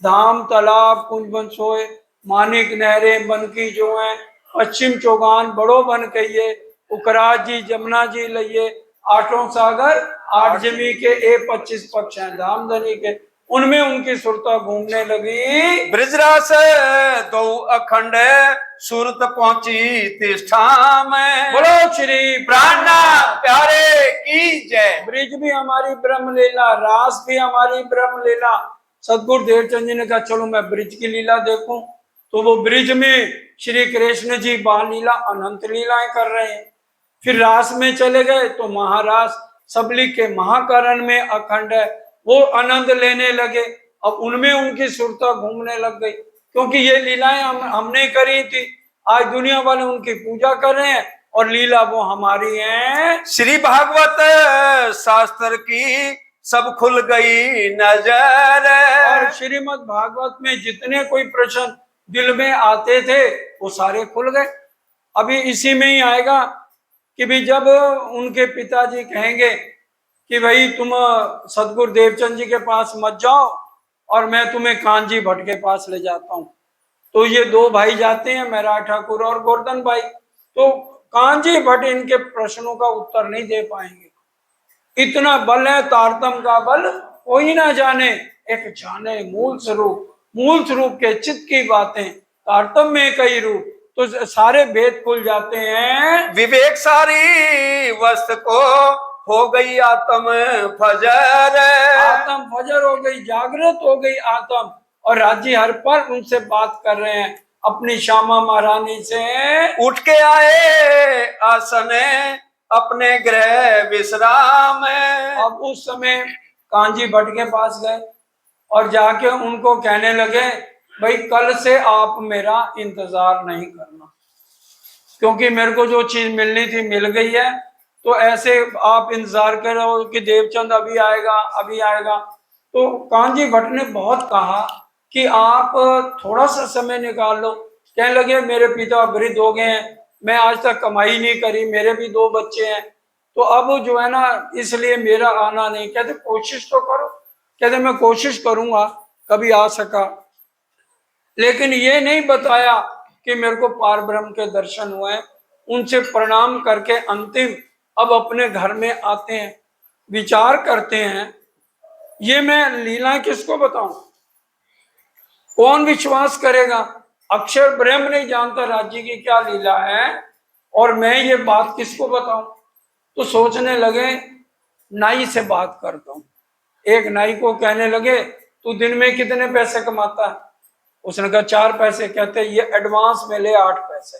धाम तालाब कुंज बन सोए, मानिक नहरें बन की जो है, पश्चिम चौगान बड़ो बन कहिए, उकराज जी जमुना जी लइए, आठों सागर आठ जमी के 25 पक्ष हैं धाम धनी के, उनमें उनकी सुरता घूमने लगी। ब्रिजरास दो अखंड सूरत पहुंची तिष्ठा में। बोलो श्री प्राणा प्यारे की जय। ब्रिज भी हमारी ब्रह्म लीला, रास भी हमारी ब्रह्म लीला। सतगुरु देवचंद जी ने कहा चलो मैं ब्रिज की लीला देखूं, तो वो ब्रिज में श्री कृष्ण जी बाल लीला अनंत लीलाएं कर रहे हैं। फिर रास में चले गए तो महारास सबली के महाकरण में अखंड है, वो आनंद लेने लगे। अब उनमें उनकी सुरता घूमने लग गई, क्योंकि ये लीलाएं हमने करी थी, आज दुनिया वाले उनकी पूजा कर रहे हैं और लीला वो हमारी है। श्री भागवत शास्त्र की सब खुल गई नजर। और श्रीमद् भागवत में जितने कोई प्रश्न दिल में आते थे वो सारे खुल गए। अभी इसी में ही आएगा कि भी जब उनके पिताजी कहेंगे कि भाई तुम सतगुरु देवचंद जी के पास मत जाओ और मैं तुम्हें कांजी भट्ट के पास ले जाता हूँ, तो ये दो भाई जाते हैं, मेरा ठाकुर और गोवर्धन भाई। तो कांजी भट्ट इनके प्रश्नों का उत्तर नहीं दे पाएंगे, इतना बल है तारतम का बल कोई ना जाने, एक जाने मूल स्वरूप के चित्त की बातें, तारतम में कई रूप, तो सारे भेद खुल जाते हैं। विवेक सारी वस्तु को हो गई आत्म फजर। आत्म फजर हो गई, जागृत हो गई आत्म, और राज्य हर पर उनसे बात कर रहे हैं अपनी श्यामा महारानी से। उठ के आए आसन अपने गृह विश्राम। अब उस समय कांजी भट्ट के पास गए और जाके उनको कहने लगे भाई कल से आप मेरा इंतजार नहीं करना, क्योंकि मेरे को जो चीज मिलनी थी मिल गई है, तो ऐसे आप इंतजार करो कि देवचंद अभी आएगा अभी आएगा। तो कांजी भट्ट ने बहुत कहा कि आप थोड़ा सा समय निकाल लो। कहने लगे मेरे पिता वृद्ध हो गए हैं, मैं आज तक कमाई नहीं करी, मेरे भी 2 बच्चे हैं, तो अब जो है ना इसलिए मेरा आना नहीं। कहते कोशिश तो करो, कहते मैं कोशिश करूंगा कभी आ सका, लेकिन ये नहीं बताया कि मेरे को पार ब्रह्म के दर्शन हुए। उनसे प्रणाम करके अंतिम अब अपने घर में आते हैं, विचार करते हैं ये मैं लीला किसको बताऊं, कौन विश्वास करेगा। अक्षर ब्रह्म नहीं जानता राज्य की क्या लीला है और मैं ये बात किसको बताऊं। तो सोचने लगे नाई से बात करता हूं। एक नाई को कहने लगे तू दिन में कितने पैसे कमाता है? उसने कहा 4 पैसे। कहते ये एडवांस में ले 8 पैसे,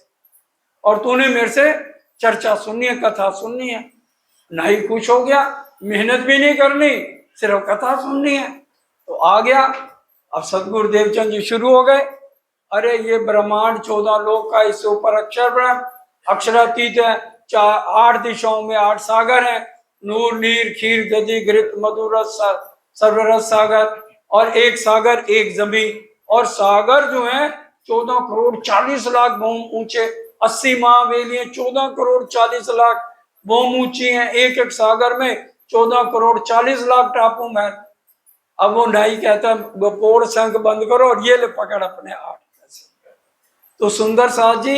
और तूने मेरे से चर्चा सुननी है, कथा सुननी है। नाई खुश हो गया, मेहनत भी नहीं करनी, सिर्फ कथा सुननी है। तो आ गया। अब सतगुरु देवचंद जी शुरू हो गए, अरे ये ब्रह्मांड 14 लोक का, इससे ऊपर अक्षर ब्रह्म, अक्षरातीत है, 8 दिशाओं में 8 सागर हैं, नूर नीर खीर दधि घृत मधुरस सर्वरस सागर, और एक सागर एक जमीन, और सागर जो है 14 करोड़ 40 लाख भौम ऊंचे, 80 महावेलियां 14 करोड़ 40 लाख भौम ऊंची हैं। एक एक सागर में 14 करोड़ 40 लाख टापू में। अब वो नाई कहता है पोड़ शंख बंद करो और ये ले पकड़ अपने 8 पैसे। तो सुंदर साथ जी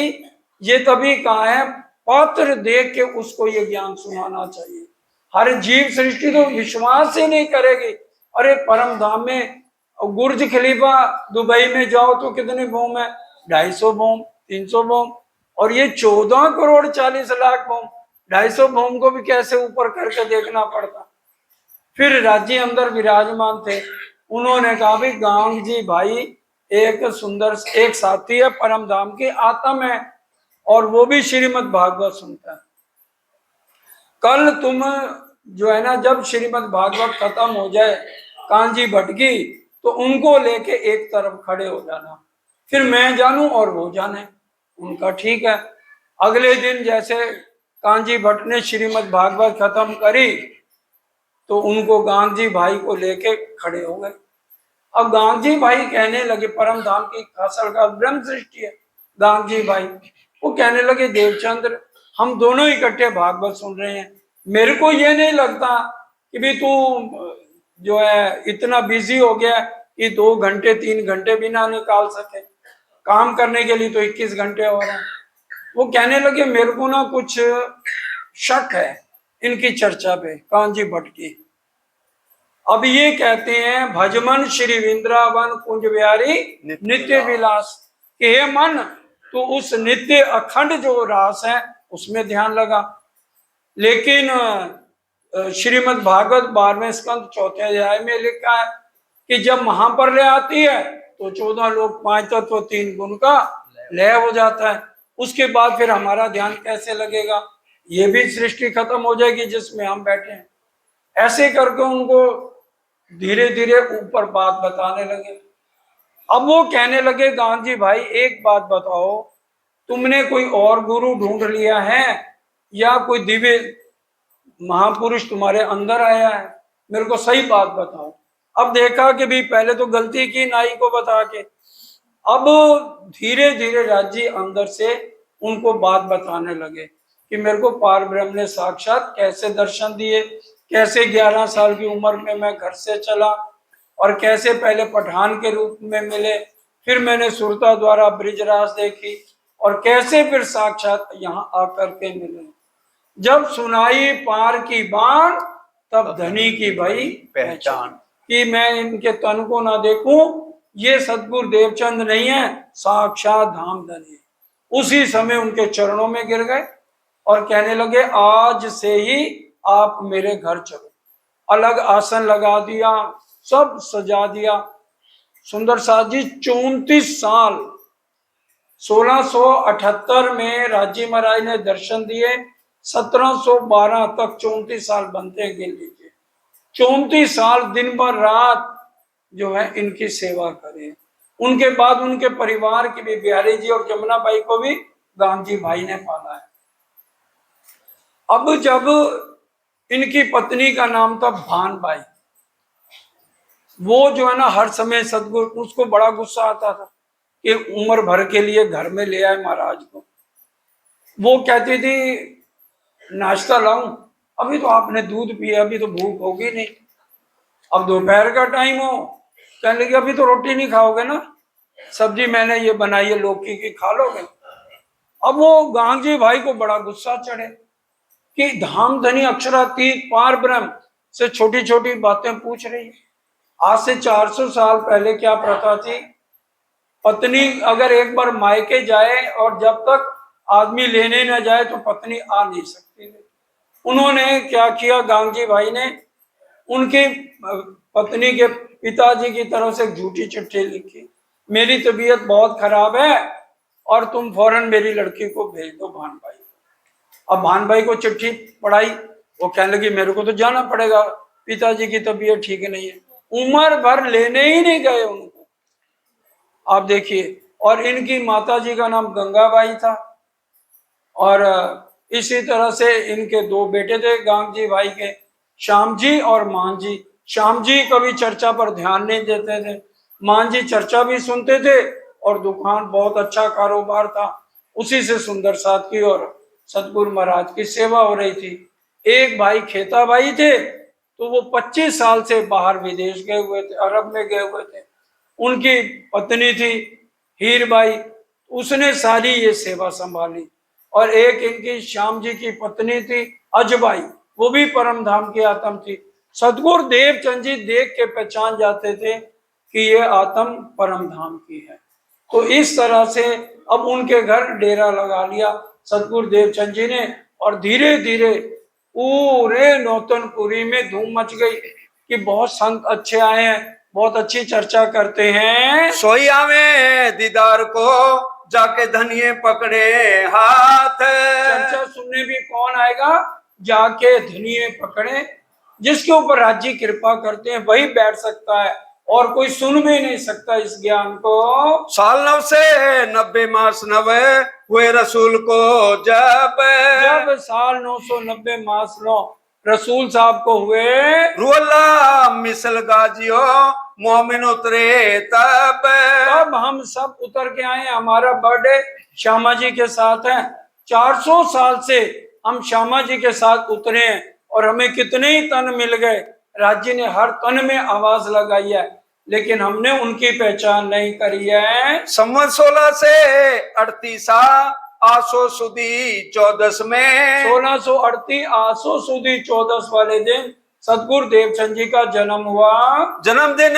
ये तभी कहा है पात्र देख के उसको ये ज्ञान सुनाना चाहिए। हर जीव सृष्टि तो विश्वास ही नहीं करेगी। अरे परम धाम में बुर्ज खलीफा दुबई में जाओ तो कितने भूम है, 250 भूम 300 भूम, और ये 14 करोड़ 40 लाख भूम, 250 भूम को भी कैसे ऊपर करके देखना पड़ता। फिर राज्य अंदर विराजमान थे, उन्होंने कहा भी गांग जी भाई एक सुंदर एक साथी है, परम धाम की आत्म है, और वो भी श्रीमद् भागवत सुनता है। कल तुम जो है ना जब श्रीमद् भागवत खत्म हो जाए कांजी भट्ट की, तो उनको लेके एक तरफ खड़े हो जाना, फिर मैं जानूं और वो जाने। उनका ठीक है। अगले दिन जैसे कांजी भट्ट ने श्रीमद् भागवत खत्म करी तो उनको गांधी भाई को लेके खड़े हो गए। अब गांधी भाई कहने लगे, परम धाम की खासल का ब्रह्म सृष्टि है गांधी भाई, वो कहने लगे देवचंद्र हम दोनों इकट्ठे भागवत सुन रहे हैं, मेरे को ये नहीं लगता कि भी तू जो है इतना बिजी हो गया कि 2 घंटे 3 घंटे भी ना निकाल सके, काम करने के लिए तो 21 घंटे हो रहे हैं। वो कहने लगे मेरे को ना कुछ शक है इनकी चर्चा पे, कांजी भट्ट की। अब ये कहते हैं भजमन श्री वृंदावन कुंज बिहारी नित्य विलास, कि हे मन तो उस नित्य अखंड जो रास है उसमें ध्यान लगा। लेकिन श्रीमद् भागवत 12वें स्कंद 4थे अध्याय में लिखा है कि जब महाप्रलय आती है तो 14 लोग 5 तत्व 3 गुण का लय हो जाता है, उसके बाद फिर हमारा ध्यान कैसे लगेगा, ये भी सृष्टि खत्म हो जाएगी जिसमें हम बैठे हैं। ऐसे करके उनको धीरे धीरे ऊपर बात बताने लगे। अब वो कहने लगे गांधी भाई एक बात बताओ, तुमने कोई और गुरु ढूंढ लिया है या कोई दिव्य महापुरुष तुम्हारे अंदर आया है, मेरे को सही बात बताओ। अब देखा कि भी पहले तो गलती की नाई को बता के, अब धीरे धीरे राज्य अंदर से उनको बात बताने लगे कि मेरे को पार ब्रह्म ने साक्षात कैसे दर्शन दिए, कैसे 11 साल की उम्र में मैं घर से चला और कैसे पहले पठान के रूप में मिले, फिर मैंने सुरता द्वारा ब्रिजराज देखी और कैसे फिर साक्षात यहाँ आकर के मिले। जब सुनाई पार की बाण तब धनी की भाई पहचान, कि मैं इनके तन को ना देखूं, ये सतगुरु देवचंद नहीं है, साक्षात धाम धनी। उसी समय उनके चरणों में गिर गए और कहने लगे आज से ही आप मेरे घर चलो। अलग आसन लगा दिया, सब सजा दिया। सुंदर साथ जी 34 साल 1678 में राजी महाराज ने दर्शन दिए, 1712 तक 34 साल बनते गिन लीजिए। 34 साल दिन भर रात जो है इनकी सेवा करें। उनके बाद उनके परिवार की भी, बिहारी जी और जमुना बाई को भी गांधी भाई ने पाला है। अब जब इनकी पत्नी का नाम था भानबाई, वो जो है ना हर समय सतगुरु, उसको बड़ा गुस्सा आता था कि उम्र भर के लिए घर में ले आए महाराज को। वो कहती थी नाश्ता लाऊं, अभी तो आपने दूध पिया, अभी तो भूख होगी नहीं। अब दोपहर का टाइम हो, कहने लगे अभी तो रोटी नहीं खाओगे ना, सब्जी मैंने ये बनाई है लौकी की, खा लोगे। अब वो गांधी भाई को बड़ा गुस्सा चढ़े कि धाम धनी अक्षरातीत पार ब्रह्म से छोटी छोटी बातें पूछ रही है। आज से 400 साल पहले क्या प्रथा थी, पत्नी अगर एक बार मायके जाए और जब तक आदमी लेने न जाए तो पत्नी आ नहीं सकती थी। उन्होंने क्या किया, गांधी भाई ने उनकी पत्नी के पिताजी की तरफ से झूठी चिट्ठी लिखी, मेरी तबीयत बहुत खराब है और तुम फौरन मेरी लड़की को भेज दो भानभाई को। अब भानभाई को चिट्ठी पढ़ाई, वो कहने लगी मेरे को तो जाना पड़ेगा, पिताजी की तबीयत ठीक नहीं है। उम्र भर लेने ही नहीं गए उनको। आप देखिए, और इनकी माता जी का नाम गंगाबाई था और इसी तरह से इनके 2 बेटे थे गांधी भाई के, श्याम जी और मान जी। श्याम जी कभी चर्चा पर ध्यान नहीं देते थे, मान जी चर्चा भी सुनते थे और दुकान, बहुत अच्छा कारोबार था, उसी से सुंदर साथ की और सतगुरु महाराज की सेवा हो रही थी। एक भाई खेता भाई थे, तो वो 25 साल से बाहर विदेश गए हुए थे, अरब में गए हुए थे। उनकी पत्नी थी हीरबाई, उसने सारी ये सेवा संभाली। और एक इनकी श्याम जी की पत्नी थी अजबाई, वो भी परम धाम की आत्म थी। सतगुरु देवचंद जी देख के पहचान जाते थे कि ये आत्म परम धाम की है। तो इस तरह से अब उनके घर डेरा लगा लिया सतगुरु देवचंद जी ने, और धीरे धीरे पूरे नौतनपुरी में धूम मच गई कि बहुत संत अच्छे आए हैं, बहुत अच्छी चर्चा करते हैं। सोई आवे दीदार को जाके धनिये पकड़े हाथ। चर्चा सुनने भी कौन आएगा, जाके धनिये पकड़े। जिसके ऊपर राज्य कृपा करते हैं वही बैठ सकता है, और कोई सुन भी नहीं सकता इस ज्ञान को। साल 9 से 90 मास नवे हुए रसूल को जब साल 990 मास नो रसूल साहब को हुए, रुअल्ला मिसल गाजियो मोमिन उतरे तब हम सब उतर के आए। हमारा बर्थडे श्यामा जी के साथ है। 400 साल से हम श्यामा जी के साथ उतरे हैं और हमें कितने ही तन मिल गए। राज्य ने हर तन में आवाज लगाई है, लेकिन हमने उनकी पहचान नहीं करी है। संवत 16 से 38 आसो सुदी 14 में 1638 आसो सुदी 14 वाले दिन सतगुरु देवचंद जी का जन्म हुआ। जन्मदिन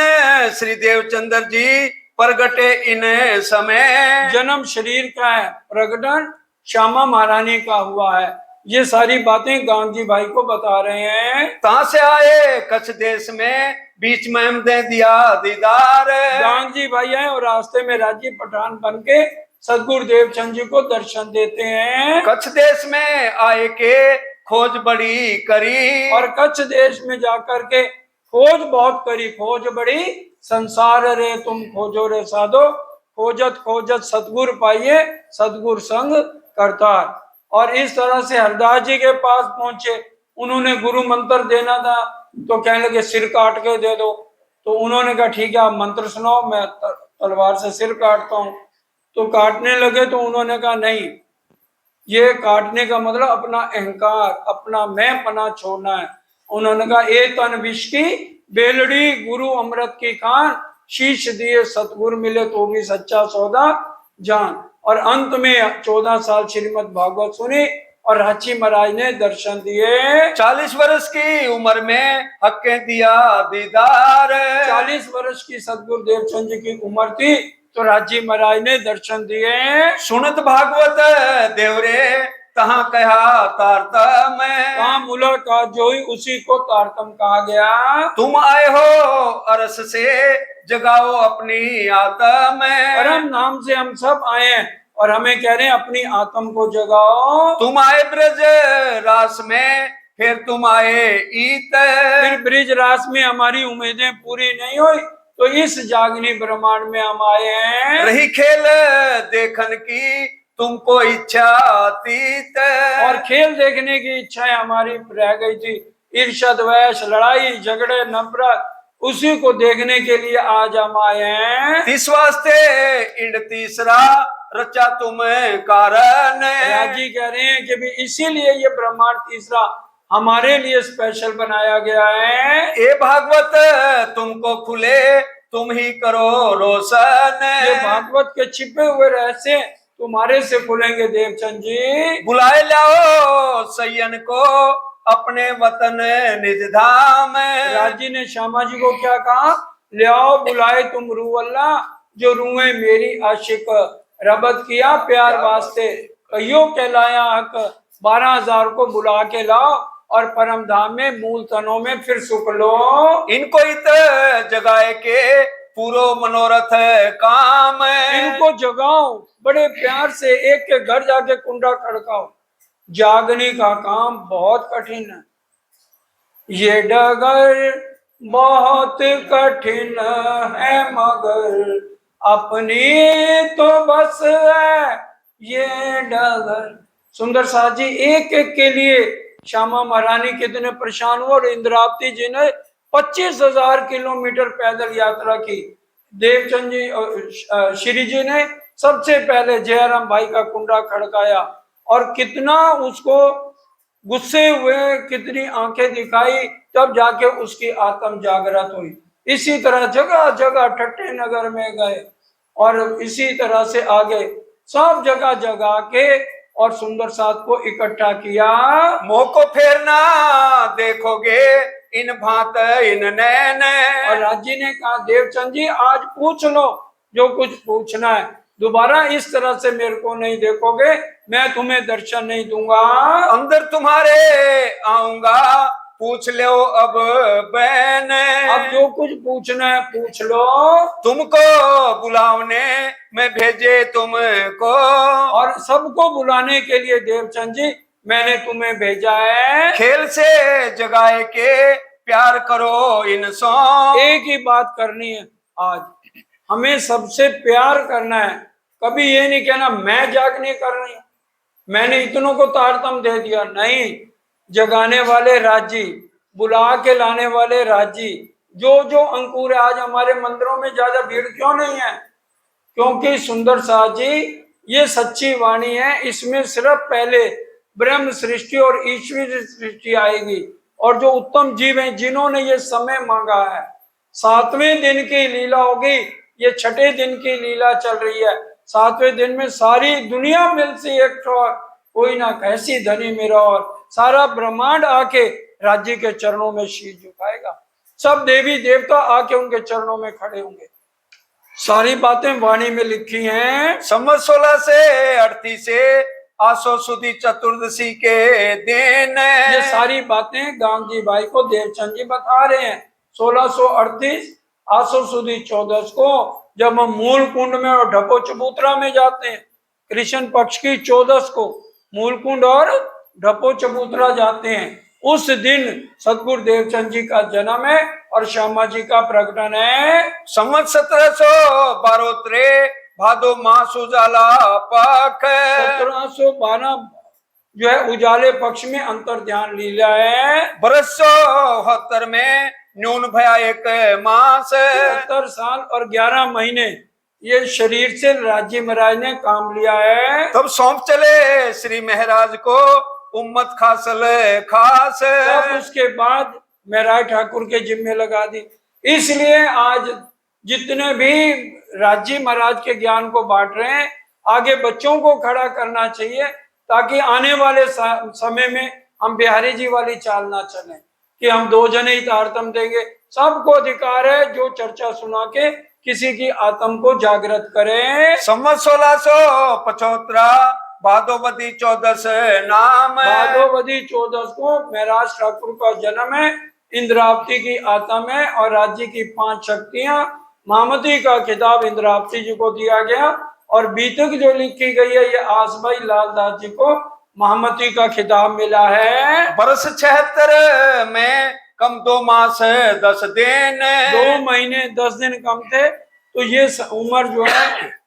श्री देवचंद्र जी प्रगटे इन समय। जन्म शरीर का है, प्रकटन श्यामा महारानी का हुआ है। ये सारी बातें गांधी भाई को बता रहे हैं। कहां से आए कच्छ देश में बीच में हम दे दिया दीदार। गांधी भाई आए और रास्ते में राजी पठान बन के सतगुरु देवचंद जी को दर्शन देते हैं। कच्छ देश में आए के खोज बड़ी करी और कच्छ देश में जाकर के खोज बहुत करी। खोज बड़ी संसार रे तुम खोजो रे साधो, खोजत खोजत सतगुरु पाइए, सतगुरु संग करतार। और इस तरह से हरदास जी के पास पहुंचे। उन्होंने गुरु मंत्र देना था तो कहने लगे सिर काट के दे दो। तो उन्होंने कहा ठीक है आप मंत्र सुनाओ, मैं तलवार से सिर काटता हूँ। तो काटने लगे तो उन्होंने कहा नहीं, ये काटने का मतलब अपना अहंकार, अपना मैं पना छोड़ना है। उन्होंने कहा ए तन विष की बेलड़ी, गुरु अमृत की खान, शीश दिए सतगुरु मिले तो भी सच्चा सौदा जान। और अंत में 14 साल श्रीमद् भागवत सुनी और रांची महाराज ने दर्शन दिए। 40 वर्ष की उम्र में हक्के दिया दीदार। 40 वर्ष की सतगुरु देवचंद जी की उम्र थी तो राजी महाराज ने दर्शन दिए। सुनत भागवत देवरे तहां कहा तारतम। कहा मुलाकात जो हुई उसी को तारतम कहा गया। तुम आए हो अरस से जगाओ अपनी आत्म। परम नाम से हम सब आए हैं और हमें कह रहे हैं अपनी आत्म को जगाओ। तुम आए ब्रज रास में फिर तुम आए ईत। फिर ब्रिज रास में हमारी उम्मीदें पूरी नहीं हुई तो इस जागनी ब्रह्मांड में हम आए हैं। रही खेल देखन की तुमको इच्छा अतीत। और खेल देखने की इच्छा हमारी रह गई थी। ईर्ष्या द्वेष लड़ाई झगड़े नफरत उसी को देखने के लिए आज हम आए हैं। इस वास्ते इंड तीसरा रचा तुम कारण। राजी कह रहे हैं कि भी इसीलिए ये ब्रह्मांड तीसरा हमारे लिए स्पेशल बनाया गया है। ये भागवत तुमको खुले तुम ही करो रोशन। ये भागवत के छिपे हुए रहस्य तुम्हारे से खुलेंगे देवचंद जी। बुलाए लाओ सैयन को अपने वतन निज धाम। राजी ने श्यामा जी को क्या कहा, ले आओ बुलाए तुम रू अल्लाह, जो रूए मेरी आशिक, रबत किया प्यार वास्ते, कहियो कहलाया हक, 12,000 को बुला के लाओ और परम धाम में मूल तनों में फिर सुख लो। इनको इत जगाए के पूरो मनोरथ काम। इनको जगाओ बड़े प्यार से, एक के घर जाके कुंडा खड़काओ। जागने का काम बहुत कठिन है, ये डगर बहुत कठिन है मगर अपनी तो बस है ये डगर। सुंदर साथ जी एक एक के लिए श्यामा महारानी कितने परेशान हुए और इंद्रावती जी ने 25,000 किलोमीटर पैदल यात्रा की। देवचंद जी श्री जी ने सबसे पहले जयराम भाई का कुंडा खड़काया और कितना उसको गुस्से हुए, कितनी आंखें दिखाई, तब जाके उसकी आत्म जागृत हुई। इसी तरह जगह जगह ठट्टे नगर में गए और इसी तरह से आगे सब जगह जगा के और सुंदर साथ को इकट्ठा किया। मोह को फेरना देखोगे इन भांत इन नैन। और राजी ने कहा देवचंद जी आज पूछ लो जो कुछ पूछना है, दोबारा इस तरह से मेरे को नहीं देखोगे, मैं तुम्हें दर्शन नहीं दूंगा। अंदर तुम्हारे आऊंगा पूछ लो अब बैन। अब जो कुछ पूछना है पूछ लो। तुमको बुलावने मैं भेजे तुमको, और सबको बुलाने के लिए देवचंद जी मैंने तुम्हें भेजा है। खेल से जगाए के प्यार करो इनसो। एक ही बात करनी है आज, हमें सबसे प्यार करना है। कभी ये नहीं कहना मैं जाग नहीं कर रही, मैंने इतनों को तारतम दे दिया। नहीं, जगाने वाले राजी, बुला के लाने वाले राजी। जो जो अंकुर है, आज हमारे मंदिरों में ज्यादा भीड़ क्यों नहीं है? क्योंकि सुंदर साथ जी ये सच्ची वाणी है, इसमें सिर्फ पहले ब्रह्म सृष्टि और ईश्वरी सृष्टि आएगी। और जो उत्तम जीव हैं जिन्होंने ये समय मांगा है, 7वें दिन की लीला होगी, ये 6ठे दिन की लीला चल रही है। 7वें दिन में सारी दुनिया मिलती एक ठोर, कोई ना कैसी धनी मेरा, और सारा ब्रह्मांड आके राज्य के चरणों में शीश झुकाएगा। सब देवी देवता आके उनके चरणों में खड़े होंगे। सारी बातें वाणी में लिखी हैं। संवत 16 से 38 से आसो सुदी चतुर्दशी के दिन। ये सारी बातें गांधी भाई को देवचंद जी बता रहे हैं। 1638 आसो सुदी 14 को जब हम मूल कुंड में और ढपो चबूतरा में जाते हैं, कृष्ण पक्ष की 14 को मूल कुंड और ढपो चबूतरा जाते हैं, उस दिन सतगुरु देवचंद जी का जन्म है और श्यामा जी का प्रकटन है। संवत 1712 भादो मास उजाला पख। 1712 जो है उजाले पक्ष में अंतर ध्यान लीला है। बरस 74 में न्यून भया 1 मास। 70 साल और 11 महीने ये शरीर से राज्य महाराज ने काम लिया है। तब सौंप चले श्री महाराज को उम्मत खासल खास। तब उसके बाद महाराज ठाकुर के जिम्मे लगा दी। इसलिए आज जितने भी राज्य महाराज के ज्ञान को बांट रहे हैं, आगे बच्चों को खड़ा करना चाहिए, ताकि आने वाले समय में हम बिहारी जी वाली चाल ना चलें कि हम 2 जने ही तारतम देंगे। सबको अधिकार है जो चर्चा सुना के किसी की आत्म को जागृत करें। संवत 1675 भादोवदी 14 नाम। भादोवदी 14 को महाराज ठाकुर का जन्म है। इंद्रावती की आत्म है और राज्य की 5 शक्तियां। महामती का खिताब इंद्रावती जी को दिया गया और बीतक जो लिखी गई है ये आसभाई लालदास जी को महामती का खिताब मिला है। बरस 76 में कम 2 मास 10 दिन। 2 महीने 10 दिन कम थे, तो ये उम्र जो है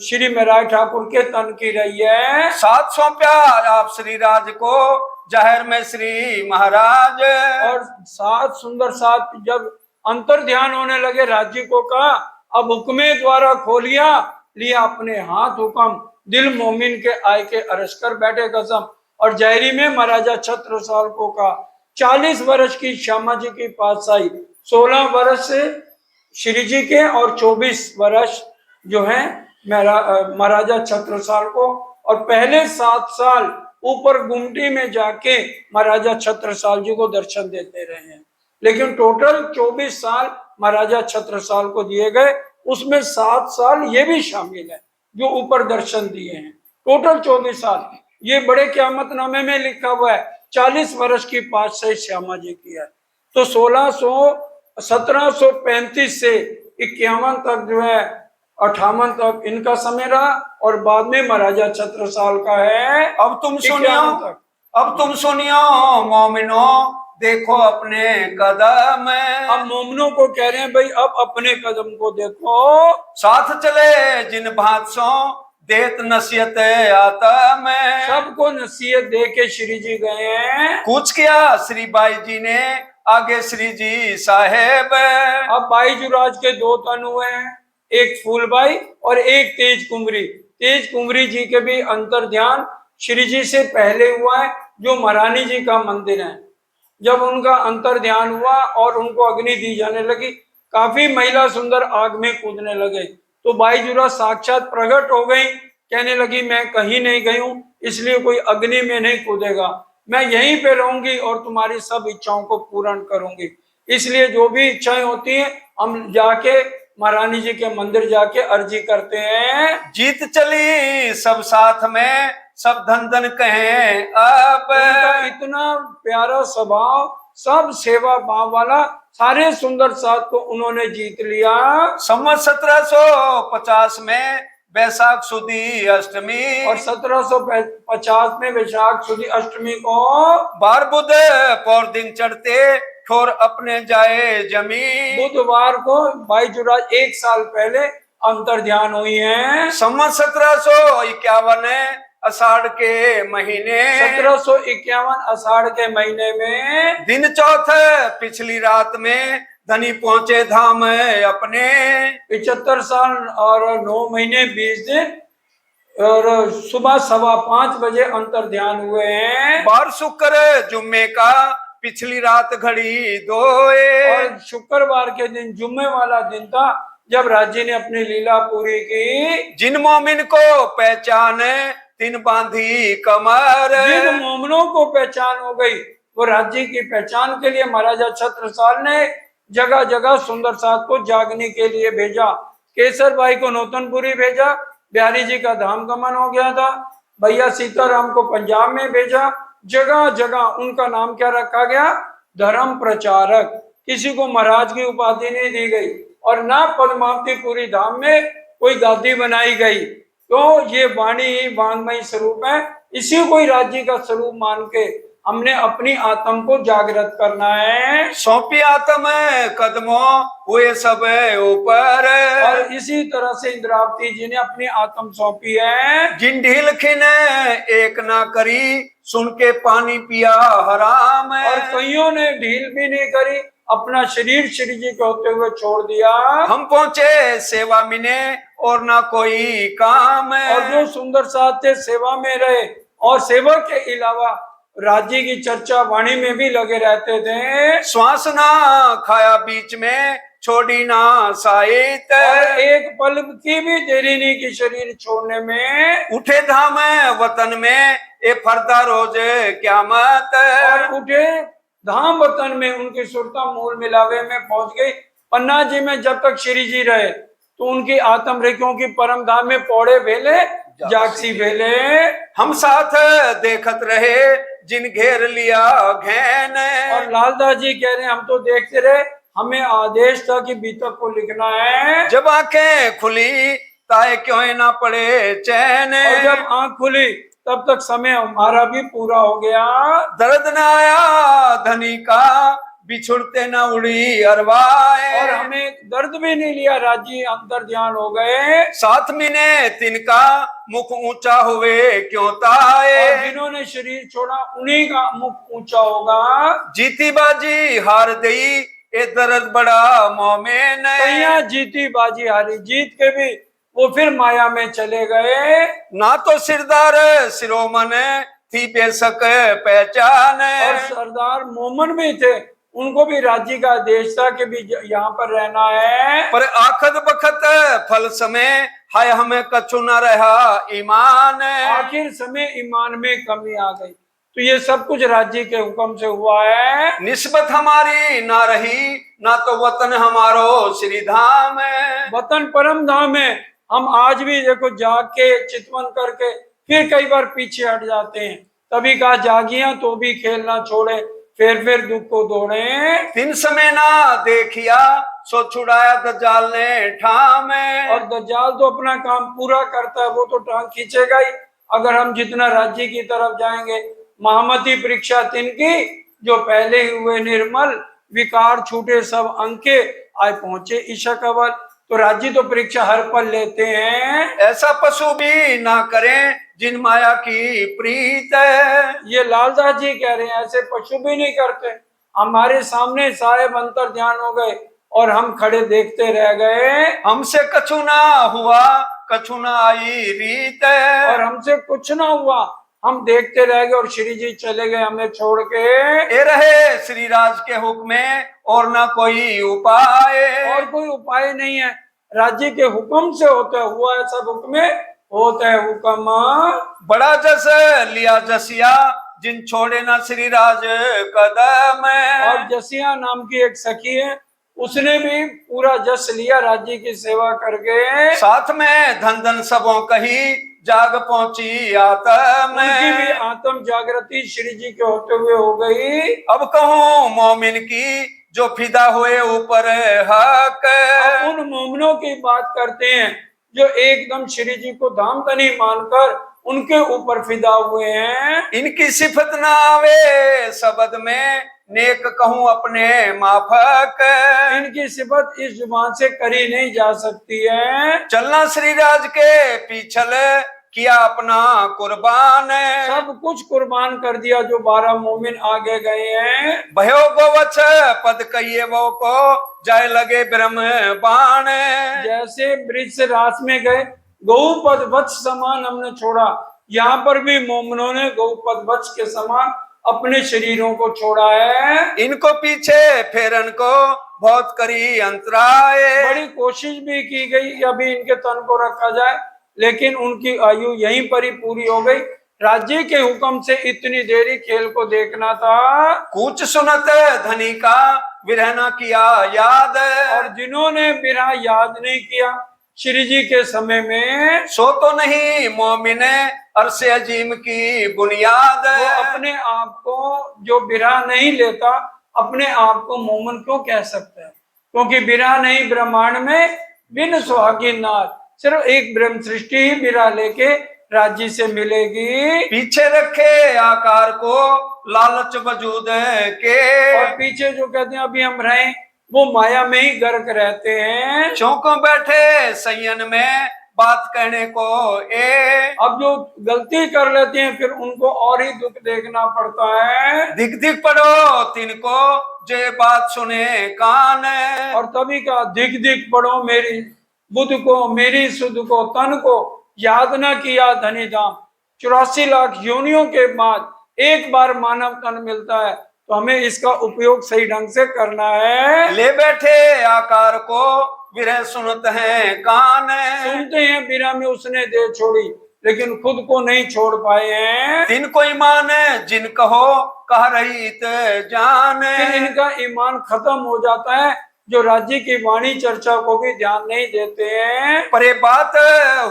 श्री महाराज ठाकुर के तन की रही है। 7 सौंपा आप श्री राज को जाहिर में श्री महाराज। और 7 सुंदर 7 जब अंतर ध्यान होने लगे, राज्य को कहा अब हुक्मे द्वारा खोलिया, लिया अपने हाथ हुक्म, दिल मोमिन के आय के अरस कर बैठे कसम। और जायरी में महाराजा छत्रसाल को कहा 40 वर्ष की श्यामा जी की पातशाही, 16 वर्ष श्री जी के और 24 वर्ष जो है महाराजा छत्रसाल को। और पहले 7 साल ऊपर गुमटी में जाके महाराजा छत्रसाल जी को दर्शन देते रहे हैं, लेकिन टोटल 24 साल महाराजा छत्रसाल को दिए गए, उसमें 7 साल ये भी शामिल है जो ऊपर दर्शन दिए हैं। टोटल 24 साल ये बड़े क़यामतनामे में लिखा हुआ है। 40 वर्ष की पातशाही श्यामा जी की है। तो 1735 से 51 तक जो है 58 तक इनका समय रहा, और बाद में महाराजा छत्रसाल का है। अब तुम सुनियो मोमिनो देखो अपने कदम। अब मोमिनों को कह रहे हैं भाई अब अपने कदम को देखो। साथ चले जिन भातसों देत नसीहत आता में। सबको नसीहत दे के श्री जी गए हैं। कुछ किया श्री बाई जी ने आगे श्री जी साहेब। अब बाई जुराज के 2 तन हुए हैं, एक फूलबाई और एक तेज कुंवरी। तेज कुंवरी जी के भी अंतर ध्यान श्री जी से पहले हुआ है, जो महारानी जी का मंदिर है। जब उनका अंतर ध्यान हुआ और उनको अग्नि दी जाने लगी, काफी महिला सुंदर आग में कूदने लगे, तो बाईजुरा साक्षात प्रकट हो गई, कहने लगी मैं कहीं नहीं गई हूं, इसलिए कोई अग्नि में नहीं कूदेगा, मैं यहीं पे रहूंगी और तुम्हारी सब इच्छाओं को पूर्ण करूंगी। इसलिए जो भी इच्छाएं होती हैं हम जाके महारानी जी के मंदिर जाके अर्जी करते हैं। जीत चली सब साथ में सब धन धन कहें अब। इतना प्यारा स्वभाव, सब सेवा भाव वाला, सारे सुंदर साथ को उन्होंने जीत लिया। संवत 1750 में बैसाख सुदी अष्टमी और 1750 में वैशाख सुदी अष्टमी को बार बुध पौर दिन चढ़ते ठोर अपने जाए जमीन। बुधवार को 22 जुलाई 1 साल पहले अंतर ध्यान हुई है। संवत 1751 आषाढ़ के महीने 1751 आषाढ़ के महीने में दिन चौथे पिछली रात में धनी पहुंचे धाम अपने। 75 साल और 9 महीने 20 दिन और सुबह 5:15 बजे अंतर ध्यान हुए हैं। बार शुक्र जुम्मे का पिछली रात घड़ी दोए। और शुक्रवार के दिन जुम्मे वाला दिन था जब राज्य ने अपनी लीला पूरी की। जिन मोमिन को पहचान तिन बांधी कमर। जिन मोमनों को पहचान हो गई वो राज्य की पहचान के लिए महाराजा छत्रसाल ने जगह जगह सुंदर साथ को जागने के लिए भेजा। केसर भाई को नौतनपुरी भेजा, बिहारी जी का धाम गमन हो गया था। भैया सीताराम को पंजाब में भेजा। जगह जगह उनका नाम क्या रखा गया? धर्म प्रचारक। किसी को महाराज की उपाधि नहीं दी गई और ना पद्मावतीपुरी धाम में कोई गादी बनाई गई। तो ये वाणी ही वांगमयी स्वरूप है। इसी को ही राज्य का स्वरूप मान के हमने अपनी आत्म को जागृत करना है। सौंपी आत्म कदमों हुए सब ऊपर। और इसी तरह से इंद्रावती जी ने अपनी आत्म सौंपी है। जिन ढील खिन एक ना करी सुन के पानी पिया हराम। और कईयों ने ढील भी नहीं करी, अपना शरीर श्री जी के होते हुए छोड़ दिया। हम पहुंचे सेवा मिने और ना कोई काम। और जो सुंदर साथ थे सेवा में रहे और सेवा के अलावा राज्य की चर्चा वाणी में भी लगे रहते थे। श्वास ना खाया बीच में छोड़ी ना साहित। और एक पल की भी देरी नहीं की शरीर छोड़ने में। उठे धाम वतन में ए फरदा रोज क्यामत। और उठे धाम वतन में उनकी सुरता मूल मिलावे में पहुंच गई। पन्ना जी में जब तक श्री जी रहे तो उनकी आत्म रेखों की परम धाम में पौड़े भेले जागसी भेले। हम साथ देखत रहे जिन घेर लिया घेन। और लालदास जी कह रहे हैं हम तो देखते रहे, हमें आदेश था कि बीतक को लिखना है। जब आंखें खुली ताए क्यों ना पड़े चैन। और जब आंख खुली तब तक समय हमारा भी पूरा हो गया। दर्द न आया धनी का बिछुड़ते न उड़ी अरवाए। और हमें दर्द भी नहीं लिया, राज्य अंतर ध्यान हो गए। साथ मिने तिनका मुख ऊंचा हुए क्यों ताए। और जिन्होंने शरीर छोड़ा उन्हीं का मुख ऊंचा होगा। जीती बाजी हार दई ए दर्द बड़ा मोमेन। कहिया जीती बाजी हारी, जीत के भी वो फिर माया में चले गए। ना तो सिरदार सिरोमन थी बेशक पहचान। और सरदार मोमन भी थे, उनको भी राज्य का आदेश था कि भी यहाँ पर रहना है। पर आखद बखत फल समय हाय हमें कछु न रहा ईमान। आखिर समय ईमान में कमी आ गई। तो ये सब कुछ राज्य के हुक्म से हुआ है। निस्बत हमारी ना रही ना तो वतन हमारो श्री धाम। वतन परम धाम है। हम आज भी देखो जाग के चितवन करके फिर कई बार पीछे हट जाते हैं। तभी कहा जागिया तो भी खेलना छोड़े, फिर दुख को दौड़े। दिन समय ना देखिया सो छुड़ाया दज्जाल ने ठाम। और दज्जाल तो अपना काम पूरा करता है, वो तो टांग खींचेगा ही। अगर हम जितना राज्य की तरफ जाएंगे, महामती परीक्षा तिनकी जो पहले ही हुए निर्मल, विकार छूटे सब अंके आए पहुंचे ईशा कवल। तो राज्य तो परीक्षा हर पल लेते हैं। ऐसा पशु भी ना करें जिन माया की प्रीत है। ये लालदास जी कह रहे हैं ऐसे पशु भी नहीं करते। हमारे सामने साहेब अंतर ध्यान हो गए और हम खड़े देखते रह गए। हमसे कछु ना हुआ कछु ना आई रीत। और हमसे कुछ ना हुआ, हम देखते रह गए और श्री जी चले गए हमें छोड़ के। ए रहे श्री राज के हुक्म में और ना कोई उपाय। और कोई उपाय नहीं है, राज्य के हुक्म से होता हुआ है सब हुक्म होता है हुक्म। बड़ा जस लिया जसिया जिन छोड़े ना श्री राज कदम। और जसिया नाम की एक सखी है, उसने भी पूरा जस लिया राज्य की सेवा करके। साथ में धन धन सबों कही जाग पहुंची आत्म। उनकी भी आत्म जागृति श्री जी के होते हुए हो गई। अब कहूँ मोमिन की जो फिदा हुए ऊपर हक। अब उन मोमिनों की बात करते हैं जो एकदम श्री जी को धाम तनी मानकर उनके ऊपर फिदा हुए हैं। इनकी सिफत ना आवे शब्द में नेक कहूँ अपने माफक। इनकी सिफत इस जुबान से करी नहीं जा सकती है। चलना श्री राज के पीछल, किया अपना कुर्बान। सब कुछ कुर्बान कर दिया जो 12 मोमिन आगे गए हैं। भयो गोवत्स पद कहिए वो को, जाए लगे ब्रह्म बाण। जैसे ब्रिज से रास में गए, गौपद वत्स समान हमने छोड़ा, यहाँ पर भी मोमिनों ने गौपद वत्स के समान अपने शरीरों को छोड़ा है। इनको पीछे फेरन को बहुत करी अंतराय। बड़ी कोशिश भी की गई कि अभी इनके तन को रखा जाए, लेकिन उनकी आयु यहीं पर ही पूरी हो गई। राज्य के हुक्म से इतनी देरी खेल को देखना था। कूच सुनत धनी का विरह न किया याद। और जिन्होंने विरह याद नहीं किया श्री जी के समय में, सो तो नहीं मोमिन अरसे अजीम की बुनियाद। वो अपने आप को जो विरह नहीं लेता, अपने आप को मोमन क्यों कह सकता है? क्योंकि विरह नहीं ब्रह्मांड में बिन सुहागिन नार, सिर्फ एक ब्रह्म सृष्टि ही विरह लेके राज्य से मिलेगी। पीछे रखे आकार को लालच वजूद के, और पीछे जो कहते हैं अभी हम रहें, वो माया में ही गर्क रहते हैं। चौंकों बैठे संयन में बात कहने को अब जो गलती कर लेते हैं फिर उनको और ही दुख देखना पड़ता है। दिख दिख पड़ो तिनको जे बात सुने कान। और तभी का दिख दिख पड़ो मेरी बुद्ध को, मेरी सुध को, तन को याद न किया धनी धाम। 84 लाख योनियों के बाद एक बार मानव तन मिलता है, तो हमें इसका उपयोग सही ढंग से करना है। ले बैठे आकार को विरह सुनते हैं कान। सुनते हैं विरह में उसने दे छोड़ी, लेकिन खुद को नहीं छोड़ पाए हैं। दिन को ईमान जिन कहो कह रही जान। फिर इनका ईमान खत्म हो जाता है जो राज्य की वाणी चर्चा को भी ध्यान नहीं देते हैं। पर ये बात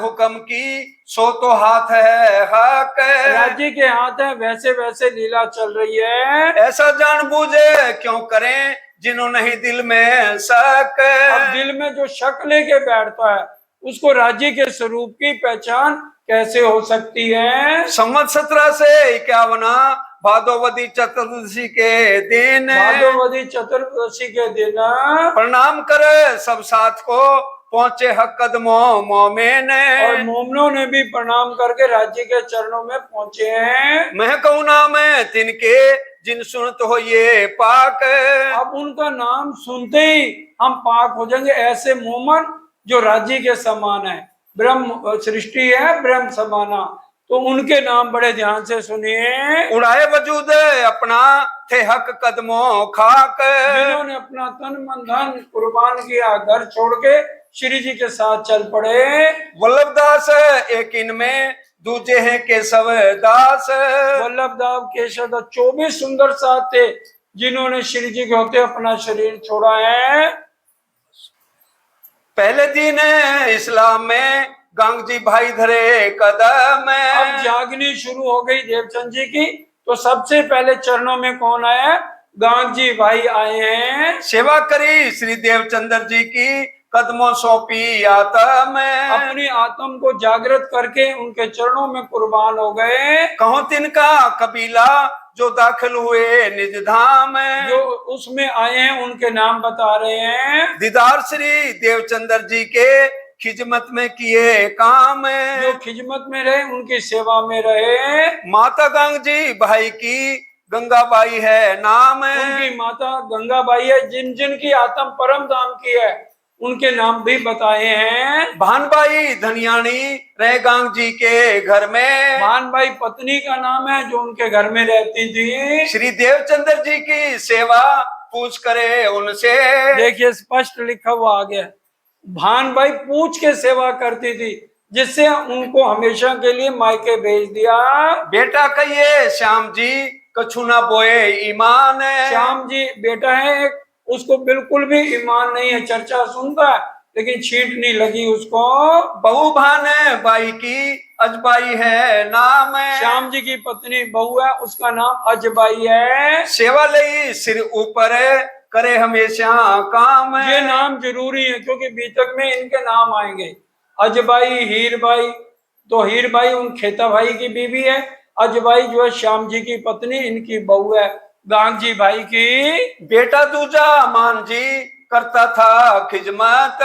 हुक्म की सो तो हाथ है हक। राज्य के हाथ है, वैसे वैसे लीला चल रही है। ऐसा जानबूझे क्यों करें जिन्हों नहीं दिल में शक। अब दिल में जो शक लेके बैठता है उसको राज्य के स्वरूप की पहचान कैसे हो सकती है? संवत 17 से 51 भादोवदी चतुर्दशी के दिन, भादोवदी चतुर्दशी के दिन प्रणाम कर सब साथ को पहुंचे हक कदमों मोमिन। और मोमनों ने भी प्रणाम करके राज्य के चरणों में पहुंचे हैं। मैं कहूँ नाम तिनके जिन सुनत हो ये पाक। अब उनका नाम सुनते ही हम पाक हो जाएंगे। ऐसे मोमन जो राज्य के समान है, ब्रह्म सृष्टि है ब्रह्म समाना, तो उनके नाम बड़े ध्यान से सुनिए। उड़ाए वजूद अपना थे हक कदमों खाक। जिन्होंने अपना तन मन धन कुर्बान किया, घर छोड़ के श्री जी के साथ चल पड़े। वल्लभ दास एक इनमें दूजे हैं केशव दास। वल्लभ दास केशव दास 24 सुंदर साथ थे जिन्होंने श्री जी के होते अपना शरीर छोड़ा है। पहले दिन इस्लाम में गांग जी भाई धरे कदम। अब जागनी शुरू हो गई देवचंद जी की, तो सबसे पहले चरणों में कौन आया? गांग जी भाई आए हैं। सेवा करी श्री देवचंद्र जी की, कदमों सौंपी आत्म। अपनी आत्म को जागृत करके उनके चरणों में कुर्बान हो गए। कहो तिनका कबीला जो दाखिल हुए निज धाम। जो उसमें आए हैं उनके नाम बता रहे हैं। दीदार श्री देवचंद्र जी के खिजमत में किए काम। जो खिजमत में रहे उनकी सेवा में रहे। माता गांग जी भाई की गंगाबाई है नाम। उनकी माता गंगाबाई है। जिन जिन की आत्म परम धाम की है उनके नाम भी बताए हैं। भानबाई धनियाणी रहे गांग जी के घर में। भानबाई पत्नी का नाम है जो उनके घर में रहती थी। श्री देवचंद्र जी की सेवा पूछ करे उनसे। देखिए स्पष्ट लिखा हुआ आ गया, भानबाई पूछ के सेवा करती थी, जिससे उनको हमेशा के लिए मायके भेज दिया। बेटा कहिए श्याम जी कछु ना बोए ईमान। श्याम जी बेटा है एक, उसको बिल्कुल भी ईमान नहीं है, चर्चा सुनता है लेकिन छींट नहीं लगी उसको। बहू भान बाई की अजबाई है नाम। श्याम जी की पत्नी बहू है, उसका नाम अजबाई है। सेवा लई सिर ऊपर करे हमेशा काम। ये नाम जरूरी है क्योंकि बीतक में इनके नाम आएंगे। अजबाई, हीरबाई, तो हीरबाई उन खेता भाई की बीवी है। अजबाई जो है श्याम जी की पत्नी, इनकी बहू है। गांगजी भाई की। बेटा दूजा मान जी करता था खिजमत,